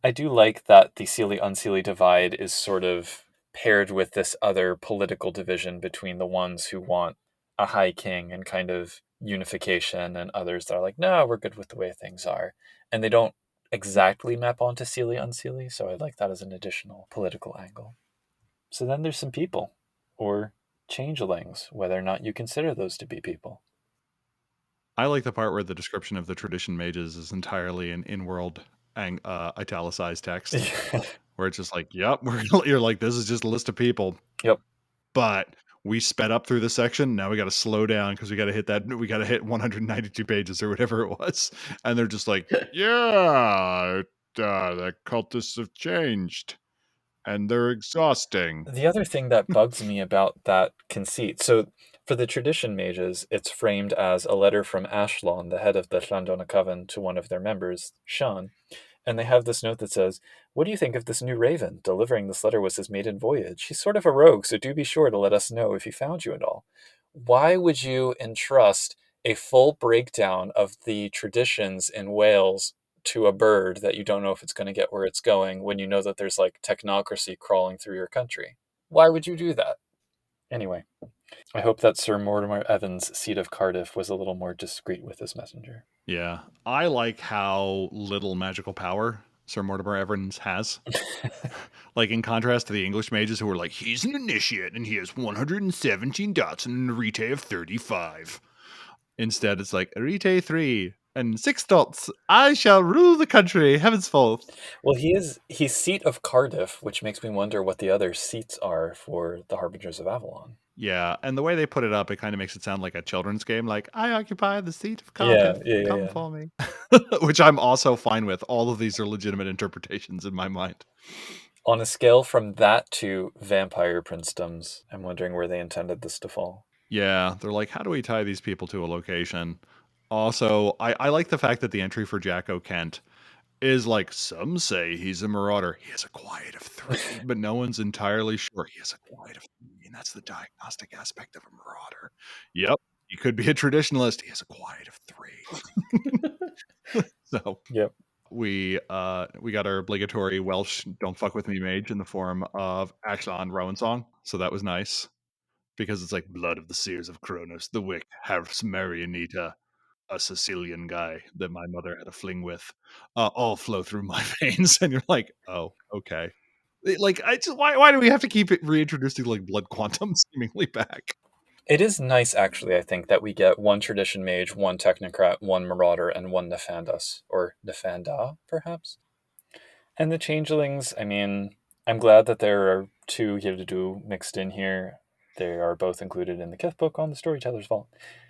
I do like that the Seelie-unseelie divide is sort of paired with this other political division between the ones who want a high king and kind of unification, and others that are like, no, we're good with the way things are. And they don't exactly map onto Seelie Unseelie, so I like that as an additional political angle. So then there's some people, or changelings, whether or not you consider those to be people. I like the part where the description of the tradition mages is entirely in world italicized text, where it's just like, yep, you're like, this is just a list of people. Yep. But we sped up through the section. Now we got to slow down because we got to hit 192 pages or whatever it was. And they're just like, yeah, the cultists have changed and they're exhausting. The other thing that bugs me about that conceit, so for the tradition mages, it's framed as a letter from Ashlon, the head of the Llandona Coven, to one of their members, Sean. And they have this note that says, what do you think of this new raven? Delivering this letter was his maiden voyage. He's sort of a rogue, so do be sure to let us know if he found you and all. Why would you entrust a full breakdown of the traditions in Wales to a bird that you don't know if it's going to get where it's going when you know that there's like technocracy crawling through your country? Why would you do that? Anyway, I hope that Sir Mortimer Evans, seat of Cardiff, was a little more discreet with his messenger. Yeah. I like how little magical power Sir Mortimer Evans has. Like, in contrast to the English mages who are like, he's an initiate and he has 117 dots and an arete of 35. Instead, it's like, arete 3 and 6 dots. I shall rule the country henceforth. Well, he's seat of Cardiff, which makes me wonder what the other seats are for the Harbingers of Avalon. Yeah, and the way they put it up, it kind of makes it sound like a children's game, like, I occupy the seat of Yeah, Cardiff, yeah, yeah, come yeah. for me. Which I'm also fine with. All of these are legitimate interpretations in my mind. On a scale from that to vampire princedoms, I'm wondering where they intended this to fall. Yeah, they're like, how do we tie these people to a location? Also, I like the fact that the entry for Jacko Kent is like, some say he's a marauder. He has a quiet of 3, but no one's entirely sure. He has a quiet of 3, and that's the diagnostic aspect of a marauder. Yep, he could be a traditionalist. He has a quiet of 3. So Yep. we got our obligatory Welsh "Don't fuck with me" mage in the form of Axon Rowan song. So that was nice because it's like blood of the seers of Kronos, the Wick, Harris, Marianita, a Sicilian guy that my mother had a fling with, all flow through my veins. And you're like, oh, okay. Like, I just, why do we have to keep it reintroducing like blood quantum seemingly back? It is nice, actually, I think, that we get one tradition mage, one technocrat, one marauder, and one Nefandus, or Nefanda, perhaps. And the changelings, I mean, I'm glad that there are two Yildidu mixed in here. They are both included in the Kith book on the Storyteller's Vault.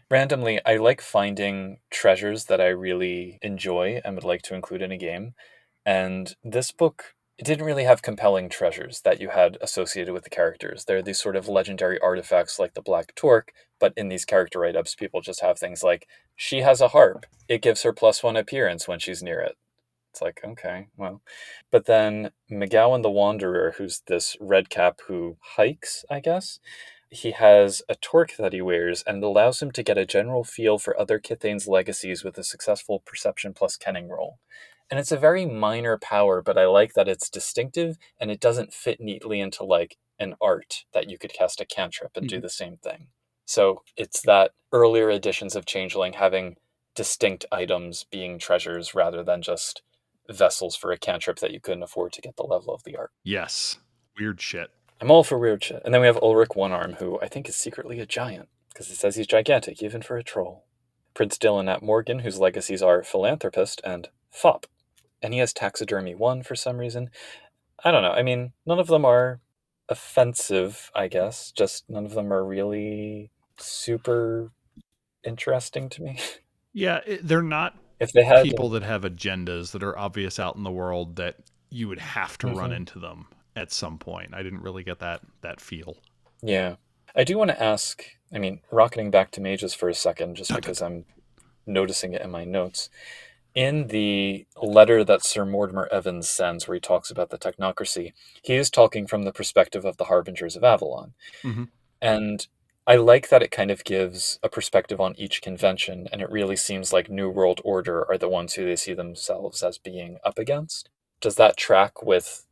Randomly, I like finding treasures that I really enjoy and would like to include in a game. And this book, it didn't really have compelling treasures that you had associated with the characters. They're these sort of legendary artifacts like the Black Torque, but in these character write-ups, people just have things like, she has a harp. It gives her +1 appearance when she's near it. It's like, okay, well. But then McGowan the Wanderer, who's this red cap who hikes, I guess, he has a torque that he wears, and it allows him to get a general feel for other Kithane's legacies with a successful perception plus kenning roll. And it's a very minor power, but I like that it's distinctive and it doesn't fit neatly into like an art that you could cast a cantrip and do the same thing. So it's that earlier editions of Changeling having distinct items being treasures rather than just vessels for a cantrip that you couldn't afford to get the level of the art. Yes. Weird shit. I'm all for weird shit. And then we have Ulrich One Arm, who I think is secretly a giant, because it says he's gigantic, even for a troll. Prince Dylan at Morgan, whose legacies are Philanthropist and Fop. And he has Taxidermy 1 for some reason. I don't know. I mean, none of them are offensive, I guess. Just none of them are really super interesting to me. Yeah, they're not If they had people that have agendas that are obvious out in the world that you would have to run into them at some point. I didn't really get that feel. Yeah. I do want to ask, I mean, rocketing back to mages for a second, just because I'm noticing it in my notes. In the letter that Sir Mortimer Evans sends, where he talks about the technocracy, he is talking from the perspective of the Harbingers of Avalon. Mm-hmm. And I like that it kind of gives a perspective on each convention, and it really seems like New World Order are the ones who they see themselves as being up against. Does that track with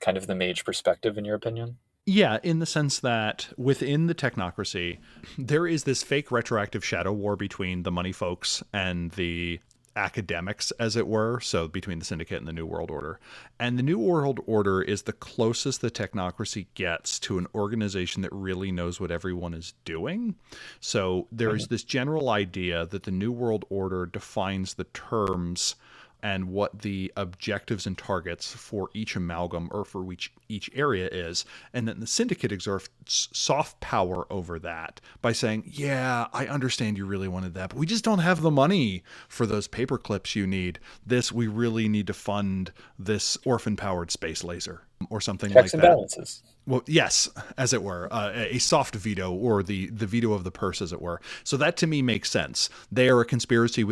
kind of the mage perspective, in your opinion? Yeah, in the sense that within the technocracy, there is this fake retroactive shadow war between the money folks and the academics, as it were. So between the Syndicate and the New World Order. And the New World Order is the closest the technocracy gets to an organization that really knows what everyone is doing. So there is this general idea that the New World Order defines the terms and what the objectives and targets for each amalgam or for each area is. And then the syndicate exerts soft power over that by saying, yeah, I understand you really wanted that, but we just don't have the money for those paper clips you need. We really need to fund this orphan powered space laser or something Checks like and that. balances. Well, yes, as it were, a soft veto or the veto of the purse, as it were. So that to me makes sense. They are a conspiracy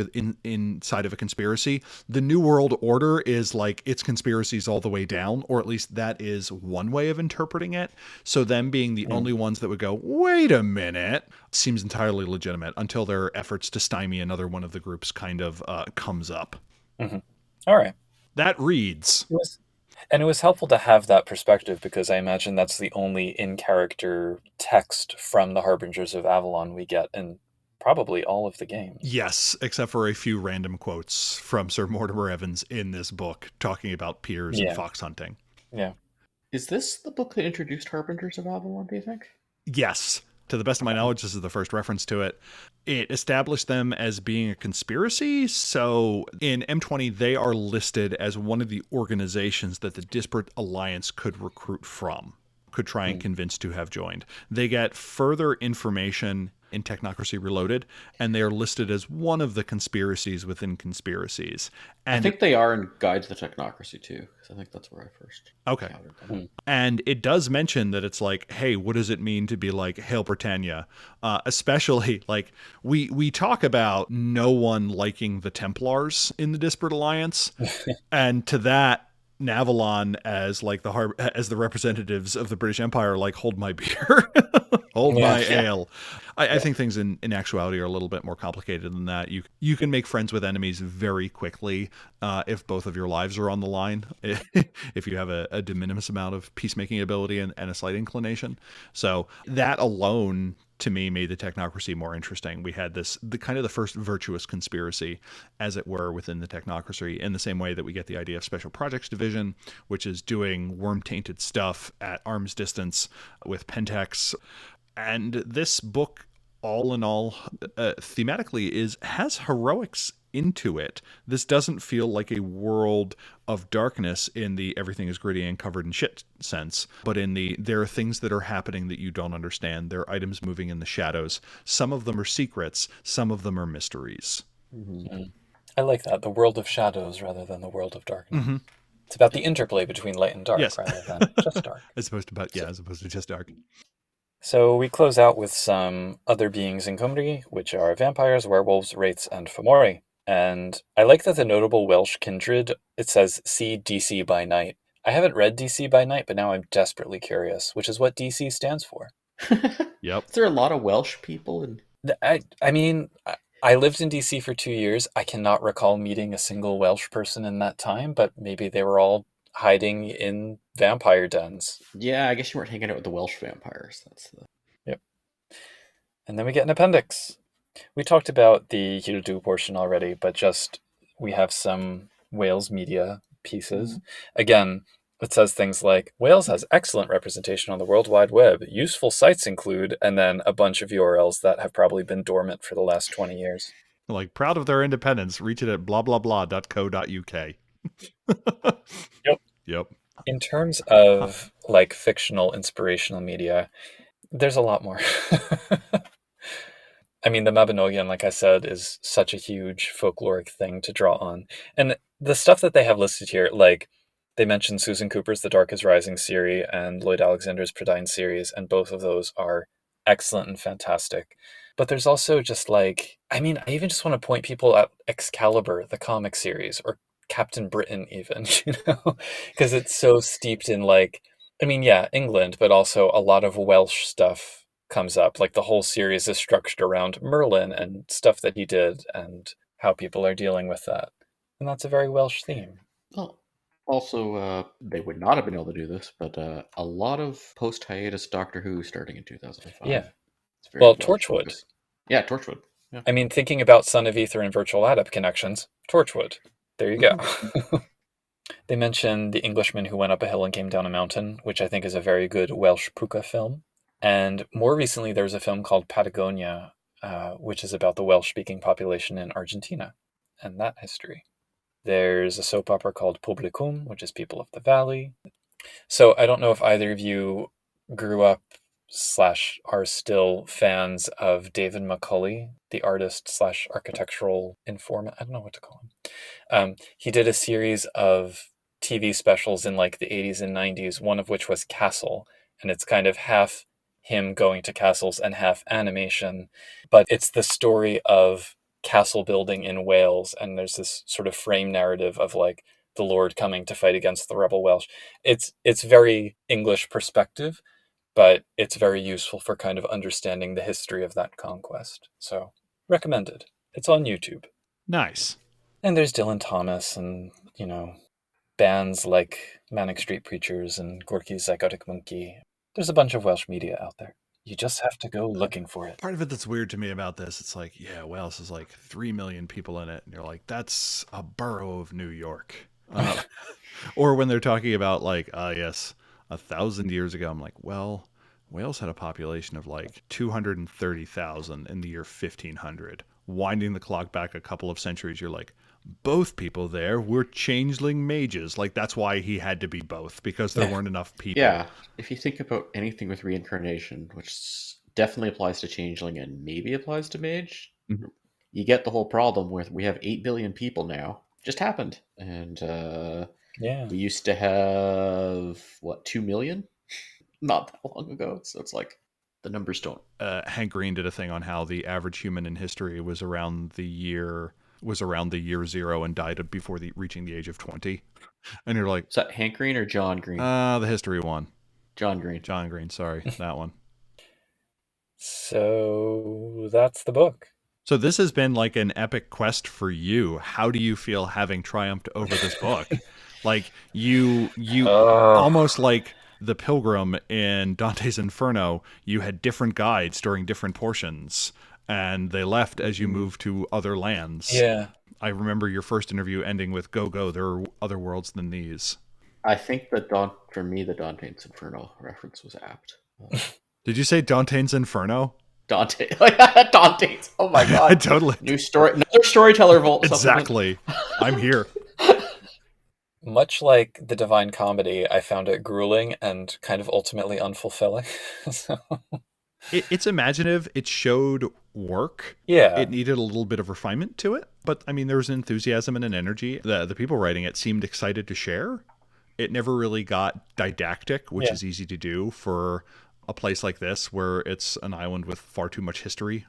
inside of a conspiracy. The New World Order is like it's conspiracies all the way down, or at least that is one way of interpreting it. So them being the only ones that would go, wait a minute, seems entirely legitimate until their efforts to stymie another one of the groups kind of comes up. Mm-hmm. All right. That reads. And it was helpful to have that perspective because I imagine that's the only in-character text from the Harbingers of Avalon we get in probably all of the games. Yes, except for a few random quotes from Sir Mortimer Evans in this book talking about peers and fox hunting. Yeah. Is this the book that introduced Harbingers of Avalon, do you think? Yes. To the best of my knowledge, this is the first reference to it. It established them as being a conspiracy. So in M20, they are listed as one of the organizations that the Disparate Alliance could recruit from, could try and convince to have joined. They get further information in Technocracy Reloaded, and they are listed as one of the conspiracies within conspiracies. And I think they are in Guide to the Technocracy too, because I think that's where I first encountered them. And it does mention that it's like, hey, what does it mean to be like Hail Britannia? Especially like we talk about no one liking the Templars in the Disparate Alliance, and to that, Navalon as like as the representatives of the British Empire, like hold my beer, hold my ale. I think things in actuality are a little bit more complicated than that. You can make friends with enemies very quickly if both of your lives are on the line. If you have a de minimis amount of peacemaking ability and a slight inclination, so that alone to me made the technocracy more interesting. We had the kind of the first virtuous conspiracy, as it were, within the technocracy, in the same way that we get the idea of Special Projects Division, which is doing worm-tainted stuff at arm's distance with Pentex. And this book, all in all, thematically has heroics into it. This doesn't feel like a world of darkness in the everything is gritty and covered in shit sense, but in the there are things that are happening that you don't understand. There are items moving in the shadows. Some of them are secrets, some of them are mysteries. I like that. The world of shadows rather than the world of darkness. It's about the interplay between light and dark rather than just dark. as opposed to just dark. So we close out with some other beings in Cymru, which are vampires, werewolves, wraiths, and fomori. And I like that the notable Welsh kindred, it says see DC by night. I haven't read DC by night, but now I'm desperately curious, which is what DC stands for. Yep. Is there a lot of Welsh people? I mean, I lived in DC for 2 years. I cannot recall meeting a single Welsh person in that time, but maybe they were all hiding in vampire dens. Yeah, I guess you weren't hanging out with the Welsh vampires. Yep. And then we get an appendix. We talked about the Hildu portion already, but we have some Wales media pieces. Again, it says things like, Wales has excellent representation on the World Wide Web. Useful sites include, and then a bunch of URLs that have probably been dormant for the last 20 years. Like, proud of their independence, reach it at blablabla.co.uk. Yep. In terms of like fictional inspirational media, there's a lot more. I mean, the Mabinogion, like I said, is such a huge folkloric thing to draw on. And the stuff that they have listed here, like they mentioned Susan Cooper's The Dark is Rising series and Lloyd Alexander's Prydain series, and both of those are excellent and fantastic. But there's also just like, I mean, I even just want to point people at Excalibur, the comic series, or Captain Britain even, because it's so steeped in like, I mean, yeah, England, but also a lot of Welsh stuff comes up. Like the whole series is structured around Merlin and stuff that he did and how people are dealing with that. And that's a very Welsh theme. Well, Also, they would not have been able to do this, but a lot of post-hiatus Doctor Who starting in 2005. Yeah. It's very Well, Welsh Torchwood. focused. Yeah, Torchwood. Yeah. I mean, thinking about Son of Ether and Virtual Adept connections, Torchwood. There you go. They mention The Englishman Who Went Up a Hill and Came Down a Mountain, which I think is a very good Welsh puka film. And more recently, there's a film called Patagonia, which is about the Welsh-speaking population in Argentina and that history. There's a soap opera called Publicum, which is People of the Valley. So I don't know if either of you grew up slash are still fans of David Macaulay, the artist slash architectural informant. I don't know what to call him. He did a series of TV specials in like the 80s and 90s, one of which was Castle. And it's kind of half him going to castles and half animation. But it's the story of castle building in Wales. And there's this sort of frame narrative of like the Lord coming to fight against the rebel Welsh. It's very English perspective, but it's very useful for kind of understanding the history of that conquest. So recommended. It's on YouTube. Nice. And there's Dylan Thomas and, bands like Manic Street Preachers and Gorky's Psychotic Monkey. There's a bunch of Welsh media out there. You just have to go looking for it. Part of it that's weird to me about this, it's like, yeah, Wales is like 3 million people in it. And you're like, that's a borough of New York. Or when they're talking about like, yes, 1,000 years ago, I'm like, well, Wales had a population of like 230,000 in the year 1500. Winding the clock back a couple of centuries, you're like, both people there were changeling mages. Like, that's why he had to be both, because there weren't enough people. Yeah, if you think about anything with reincarnation, which definitely applies to changeling and maybe applies to mage, you get the whole problem with we have 8 billion people now. Just happened. And we used to have, 2 million? Not that long ago. So it's like the numbers don't. Hank Green did a thing on how the average human in history was around the year 0 and died before reaching the age of 20. And you're like, is that Hank Green or John Green? The history one. John Green. John Green, sorry, that one. So that's the book. So this has been like an epic quest for you. How do you feel having triumphed over this book? Like you almost like the pilgrim in Dante's Inferno, you had different guides during different portions, and they left as you moved to other lands. Yeah. I remember your first interview ending with "Go, there are other worlds than these." I think that for me, the Dante's Inferno reference was apt. Did you say Dante's Inferno? Dante's. Oh my god! Totally. New story. Another storyteller vault. Exactly. I'm here. Much like the Divine Comedy, I found it grueling and kind of ultimately unfulfilling. So. It's imaginative. It showed work. Yeah. It needed a little bit of refinement to it. But, I mean, there was an enthusiasm and an energy. The people writing it seemed excited to share. It never really got didactic, which is easy to do for a place like this where it's an island with far too much history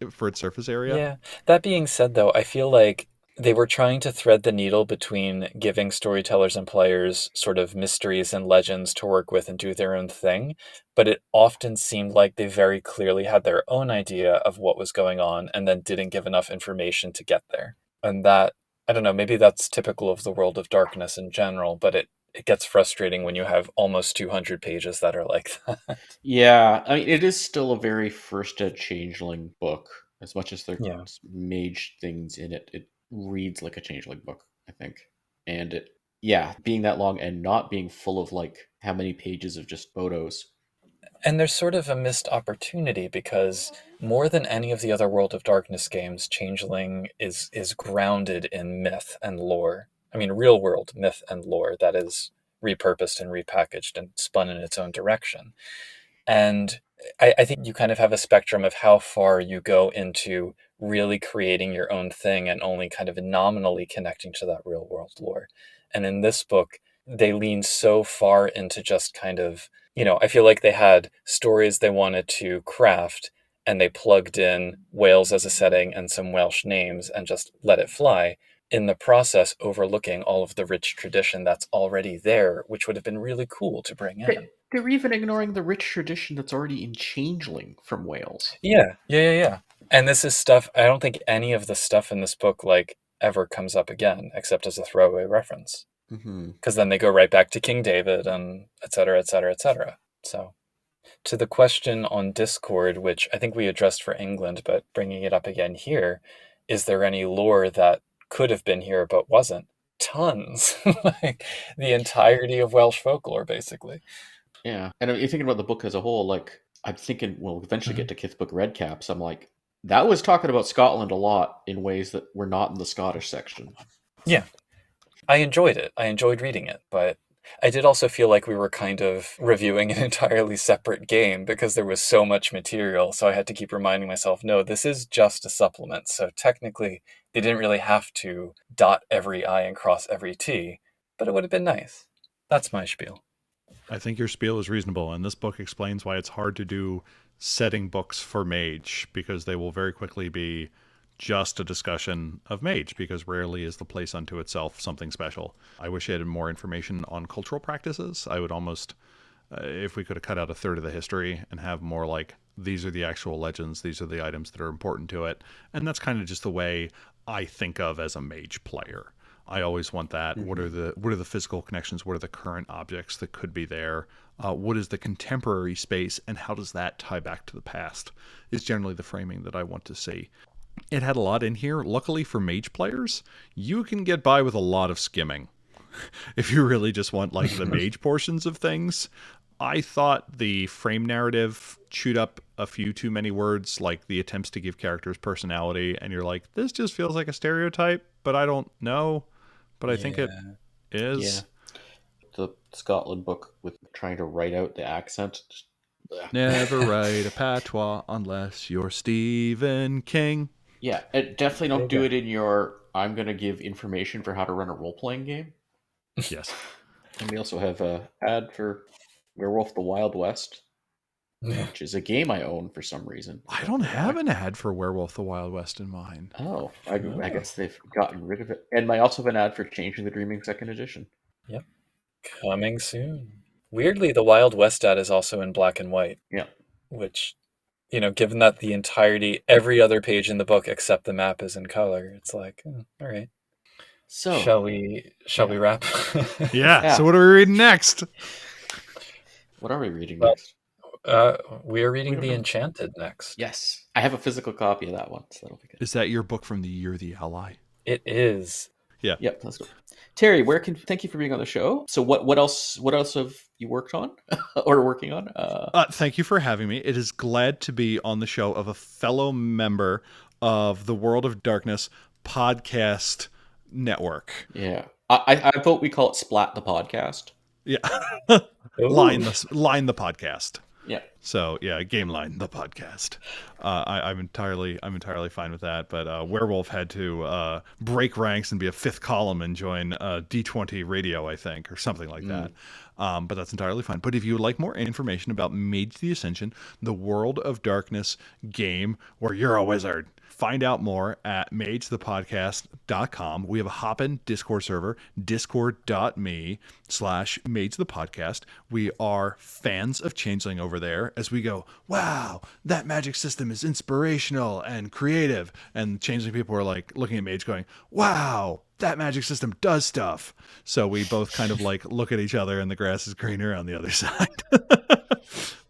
for its surface area. Yeah. That being said, though, I feel like they were trying to thread the needle between giving storytellers and players sort of mysteries and legends to work with and do their own thing, but it often seemed like they very clearly had their own idea of what was going on and then didn't give enough information to get there. And that, I don't know, maybe that's typical of the world of darkness in general, but it gets frustrating when you have almost 200 pages that are like that. Yeah, I mean, it is still a very first ed changeling book. As much as there's mage things in it, it reads like a changeling book, I think. And it, being that long and not being full of like how many pages of just photos. And there's sort of a missed opportunity because more than any of the other World of Darkness games, Changeling is grounded in myth and lore. I mean, real world myth and lore that is repurposed and repackaged and spun in its own direction. And I think you kind of have a spectrum of how far you go into really creating your own thing and only kind of nominally connecting to that real world lore. And in this book, they lean so far into just kind of, I feel like they had stories they wanted to craft and they plugged in Wales as a setting and some Welsh names and just let it fly. In the process, overlooking all of the rich tradition that's already there, which would have been really cool to bring in. They're even ignoring the rich tradition that's already in Changeling from Wales. Yeah. And this is stuff, I don't think any of the stuff in this book, like, ever comes up again, except as a throwaway reference. Mm-hmm. because then they go right back to King David and et cetera, et cetera, et cetera. So to the question on Discord, which I think we addressed for England, but bringing it up again here, is there any lore that could have been here but wasn't? Tons. Like the entirety of Welsh folklore, basically. Yeah, and you're thinking about the book as a whole. Like, I'm thinking we'll eventually Mhm. get to Kithbook Redcaps. I'm like, that was talking about Scotland a lot in ways that were not in the Scottish section. Yeah, I enjoyed it. I enjoyed reading it, but I did also feel like we were kind of reviewing an entirely separate game because there was so much material. So I had to keep reminding myself, no, this is just a supplement. So technically, they didn't really have to dot every I and cross every T, but it would have been nice. That's my spiel. I think your spiel is reasonable, and this book explains why it's hard to do setting books for Mage, because they will very quickly be just a discussion of Mage, because rarely is the place unto itself something special. I wish I had more information on cultural practices. I would almost, if we could have cut out a third of the history and have more like, these are the actual legends, these are the items that are important to it. And that's kind of just the way I think of as a Mage player. I always want that. Mm-hmm. What are the physical connections? What are the current objects that could be there? What is the contemporary space, and how does that tie back to the past? Is generally the framing that I want to see. It had a lot in here. Luckily for Mage players, you can get by with a lot of skimming if you really just want like the Mage portions of things. I thought the frame narrative chewed up a few too many words, like the attempts to give characters personality, and you're like, this just feels like a stereotype, but I don't know. But I think it Yeah. Yeah, is. the Scotland book with trying to write out the accent. Never write a patois unless you're Stephen King. Yeah, and definitely There don't you do go. it in your I'm going to give information for how to run a role playing game. Yes. And we also have a ad for Werewolf the Wild West, which is a game I own for some reason. I Don't don't know have why. an ad for Werewolf the Wild West in mine. Oh, I Oh, guess they've gotten rid of it. And I also have an ad for Changing the Dreaming Second Edition. yep. Coming soon. Weirdly, the Wild West ad is also in black and white, Yeah. which, given that the entirety, every other page in the book except the map is in color, it's like, all right. So, Shall we yeah. wrap? Yeah. So Yeah. what are we reading next? What are we reading Well, next? we are We reading don't The know. Enchanted next. Yes. I have a physical copy of that one, so that'll be good. Is that your book from the year the Ally? It is. Yeah. Yep, let's go. Terry, thank you for being on the show. So what else have you worked on or working on? Thank you for having me. It is glad to be on the show of a fellow member of the World of Darkness podcast network. Yeah. I vote we call it Splat the Podcast. Yeah. Ooh. line the podcast. Yeah. So yeah, Game Line, the podcast. I'm entirely fine with that. But Werewolf had to break ranks and be a fifth column and join D20 Radio, I think, or something like that. But that's entirely fine. But if you would like more information about Mage the Ascension, the World of Darkness game where you're a wizard, find out more at magethepodcast.com. We have a hop-in Discord server, discord.me/magethepodcast. We are fans of Changeling over there as we go, wow, that magic system is inspirational and creative. And Changeling people are like looking at Mage going, wow, that magic system does stuff. So we both kind of like look at each other and the grass is greener on the other side.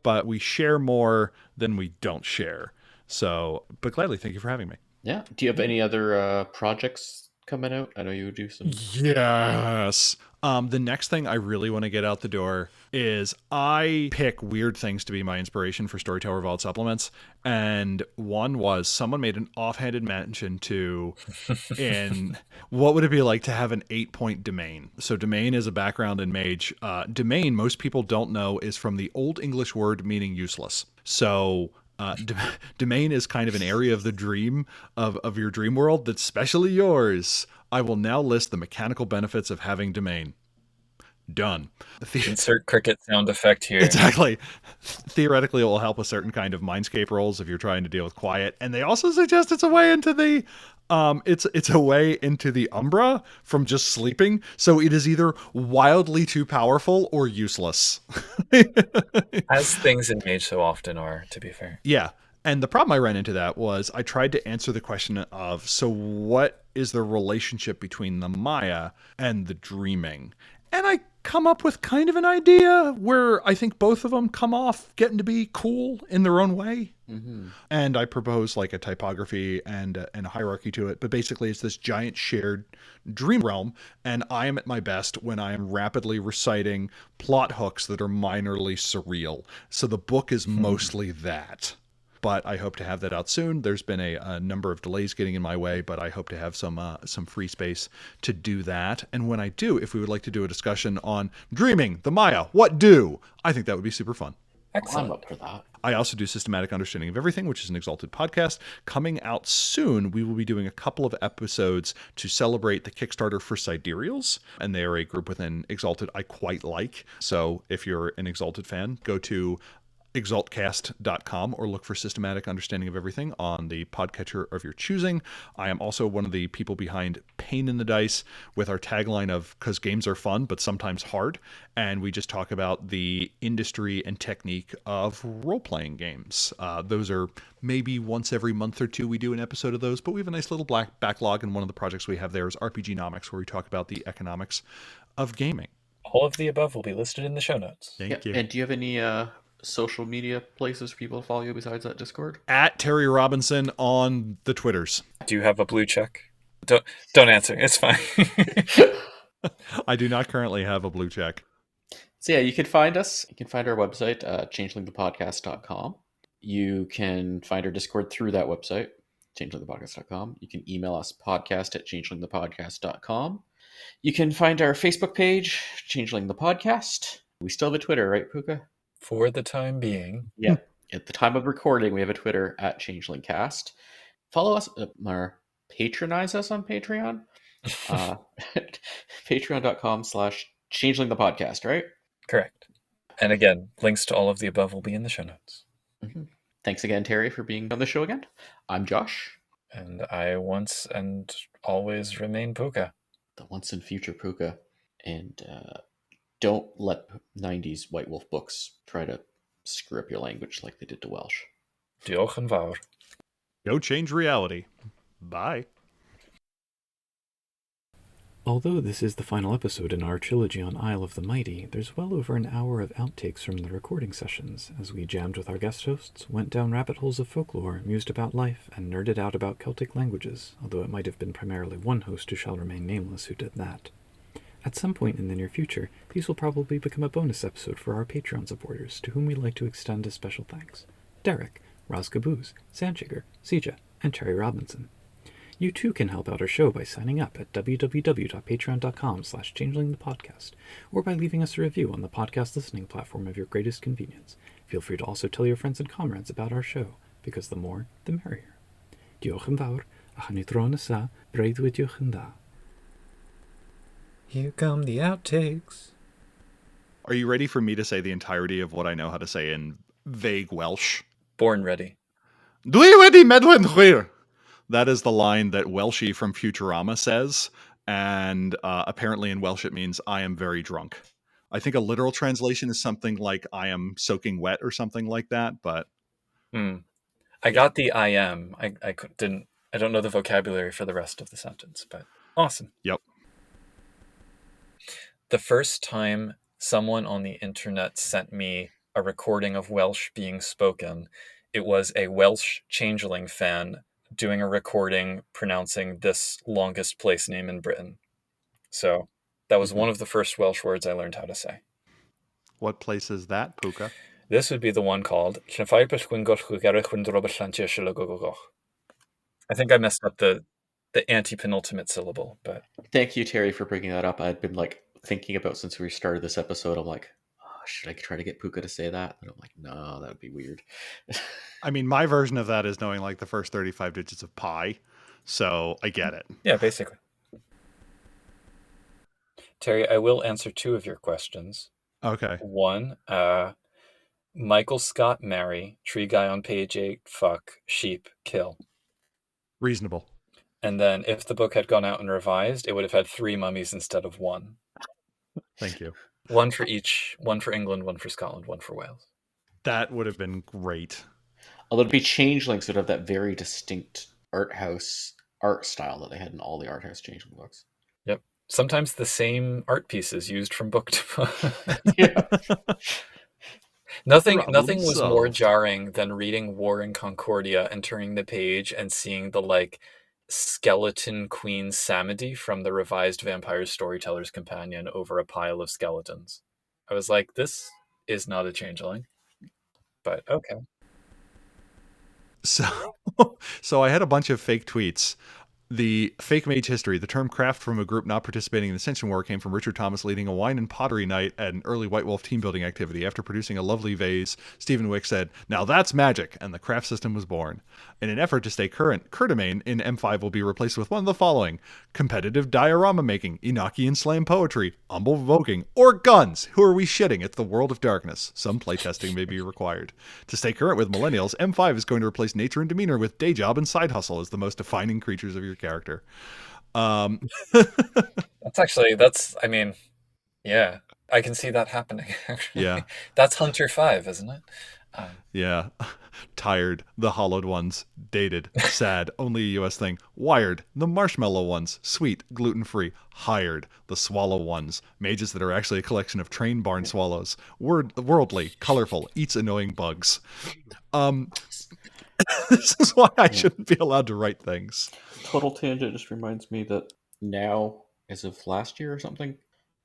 But we share more than we don't share. So, but gladly, thank you for having me. Yeah. Do you have any other projects coming out? I know you do some. Yes. The next thing I really want to get out the door is I pick weird things to be my inspiration for Storyteller Vault supplements. And one was someone made an offhanded mention to in what would it be like to have an 8-point domain? So domain is a background in Mage. Domain, most people don't know, is from the Old English word meaning useless. So domain is kind of an area of the dream of your dream world that's specially yours. I will now list the mechanical benefits of having domain. Done. Insert cricket sound effect here. Exactly. Theoretically, it will help with certain kind of mindscape roles if you're trying to deal with quiet. And they also suggest it's a way into the it's a way into the Umbra from just sleeping. So it is either wildly too powerful or useless. As things in Mage so often are, to be fair. Yeah. And the problem I ran into that was I tried to answer the question of, so what is the relationship between the Maya and the dreaming? And I come up with kind of an idea where I think both of them come off getting to be cool in their own way. Mm-hmm. And I propose like a typography and a hierarchy to it. But basically, it's this giant shared dream realm. And I am at my best when I am rapidly reciting plot hooks that are minorly surreal. So the book is mostly that. But I hope to have that out soon. There's been a number of delays getting in my way, but I hope to have some free space to do that. And when I do, if we would like to do a discussion on dreaming, the Maya, what do? I think that would be super fun. Excellent. I'm up for that. I also do Systematic Understanding of Everything, which is an Exalted podcast. Coming out soon, we will be doing a couple of episodes to celebrate the Kickstarter for Sidereals, and they are a group within Exalted I quite like. So if you're an Exalted fan, go to exaltcast.com or look for Systematic Understanding of Everything on the podcatcher of your choosing. I am also one of the people behind Pain in the Dice with our tagline of "'Cause games are fun, but sometimes hard." And we just talk about the industry and technique of role-playing games. Those are maybe once every month or two we do an episode of those, but we have a nice little backlog, and one of the projects we have there is RPGnomics, where we talk about the economics of gaming. All of the above will be listed in the show notes. Thank you. And do you have any social media places for people to follow you besides that Discord? At Terry Robinson on the Twitters. Do you have a blue check? Don't answer. It's fine. I do not currently have a blue check. So yeah, you can find us. You can find our website, changelingthepodcast.com. You can find our Discord through that website, changelingthepodcast.com. You can email us podcast@changelingthepodcast.com. You can find our Facebook page, Changeling the Podcast. We still have a Twitter, right, Puka? For the time being. Yeah. At the time of recording, we have a Twitter @ChangelingCast. Follow us or patronize us on Patreon. Patreon.com/changelingthepodcast, right? Correct. And again, links to all of the above will be in the show notes. Mm-hmm. Thanks again, Terry, for being on the show again. I'm Josh. And I once and always remain Puka. The once and future Puka. And don't let 90s White Wolf books try to screw up your language like they did to Welsh. Diolch yn fawr. Go change reality. Bye. Although this is the final episode in our trilogy on Isle of the Mighty, there's well over an hour of outtakes from the recording sessions, as we jammed with our guest hosts, went down rabbit holes of folklore, mused about life, and nerded out about Celtic languages, although it might have been primarily one host who shall remain nameless who did that. At some point in the near future, these will probably become a bonus episode for our Patreon supporters, to whom we'd like to extend a special thanks. Derek, Raz Caboose, Sandchiger, Sija, and Terry Robinson. You too can help out our show by signing up at www.patreon.com/changelingthepodcast, or by leaving us a review on the podcast listening platform of your greatest convenience. Feel free to also tell your friends and comrades about our show, because the more, the merrier. Diolch yn fawr, a chani tro nesa, breuddwydioch yn dda. Here come the outtakes. Are you ready for me to say the entirety of what I know how to say in vague Welsh? Born ready. Dwi wedi medwen chwir. That is the line that Welshie from Futurama says, and apparently in Welsh it means "I am very drunk." I think a literal translation is something like "I am soaking wet" or something like that, but... I got the I am. I don't know the vocabulary for the rest of the sentence, but awesome. Yep. The first time someone on the internet sent me a recording of Welsh being spoken, it was a Welsh changeling fan doing a recording pronouncing this longest place name in Britain. So that was one of the first Welsh words I learned how to say. What place is that, Puka? This would be the one called I think I messed up the anti-penultimate syllable, but Thank you, Terry, for bringing that up. I'd been thinking about since we started this episode. I'm like, should I try to get Puka to say that? And I'm like, no, that would be weird. I mean, my version of that is knowing the first 35 digits of pi, so I get it. Yeah, basically. Terry, I will answer two of your questions. Okay. One, Michael Scott marry, tree guy on page 8, fuck, sheep, kill. Reasonable. And then if the book had gone out and revised, it would have had 3 mummies instead of 1. Thank you. One for each, one for England, one for Scotland, one for Wales. That would have been great. Although to be changelings would have that very distinct art house art style that they had in all the art house changeling books. Yep. Sometimes the same art pieces used from book to book. Yeah. Nothing Problem was more solved. jarring than reading War in Concordia and turning the page and seeing the like skeleton queen Samedi from the revised Vampire Storyteller's Companion over a pile of skeletons. I was like, this is not a changeling. But okay. So, so I had a bunch of fake tweets. The fake mage history, the term craft from a group not participating in the Ascension War came from Richard Thomas leading a wine and pottery night at an early White Wolf team building activity. After producing a lovely vase, Stephen Wick said, "Now that's magic," and the craft system was born. In an effort to stay current, Curtamane in M5 will be replaced with one of the following: competitive diorama making, Enochian slam poetry, humble voguing, or guns. Who are we shitting? It's the world of darkness. Some playtesting may be required. To stay current with millennials, M5 is going to replace nature and demeanor with day job and side hustle as the most defining creatures of your character. I mean, yeah, I can see that happening. Actually. Yeah. That's Hunter 5, isn't it? Yeah. Tired, the hollowed ones. Dated, sad, only a US thing. Wired, the marshmallow ones. Sweet, gluten-free. Hired, the swallow ones. Mages that are actually a collection of train barn swallows. Worldly, colorful, eats annoying bugs. This is why I shouldn't be allowed to write things. Total tangent just reminds me that now, as of last year or something,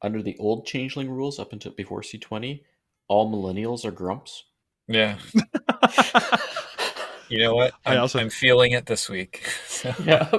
under the old changeling rules up until before C20, all millennials are grumps. Yeah. You know what? I'm feeling it this week. So. Yeah.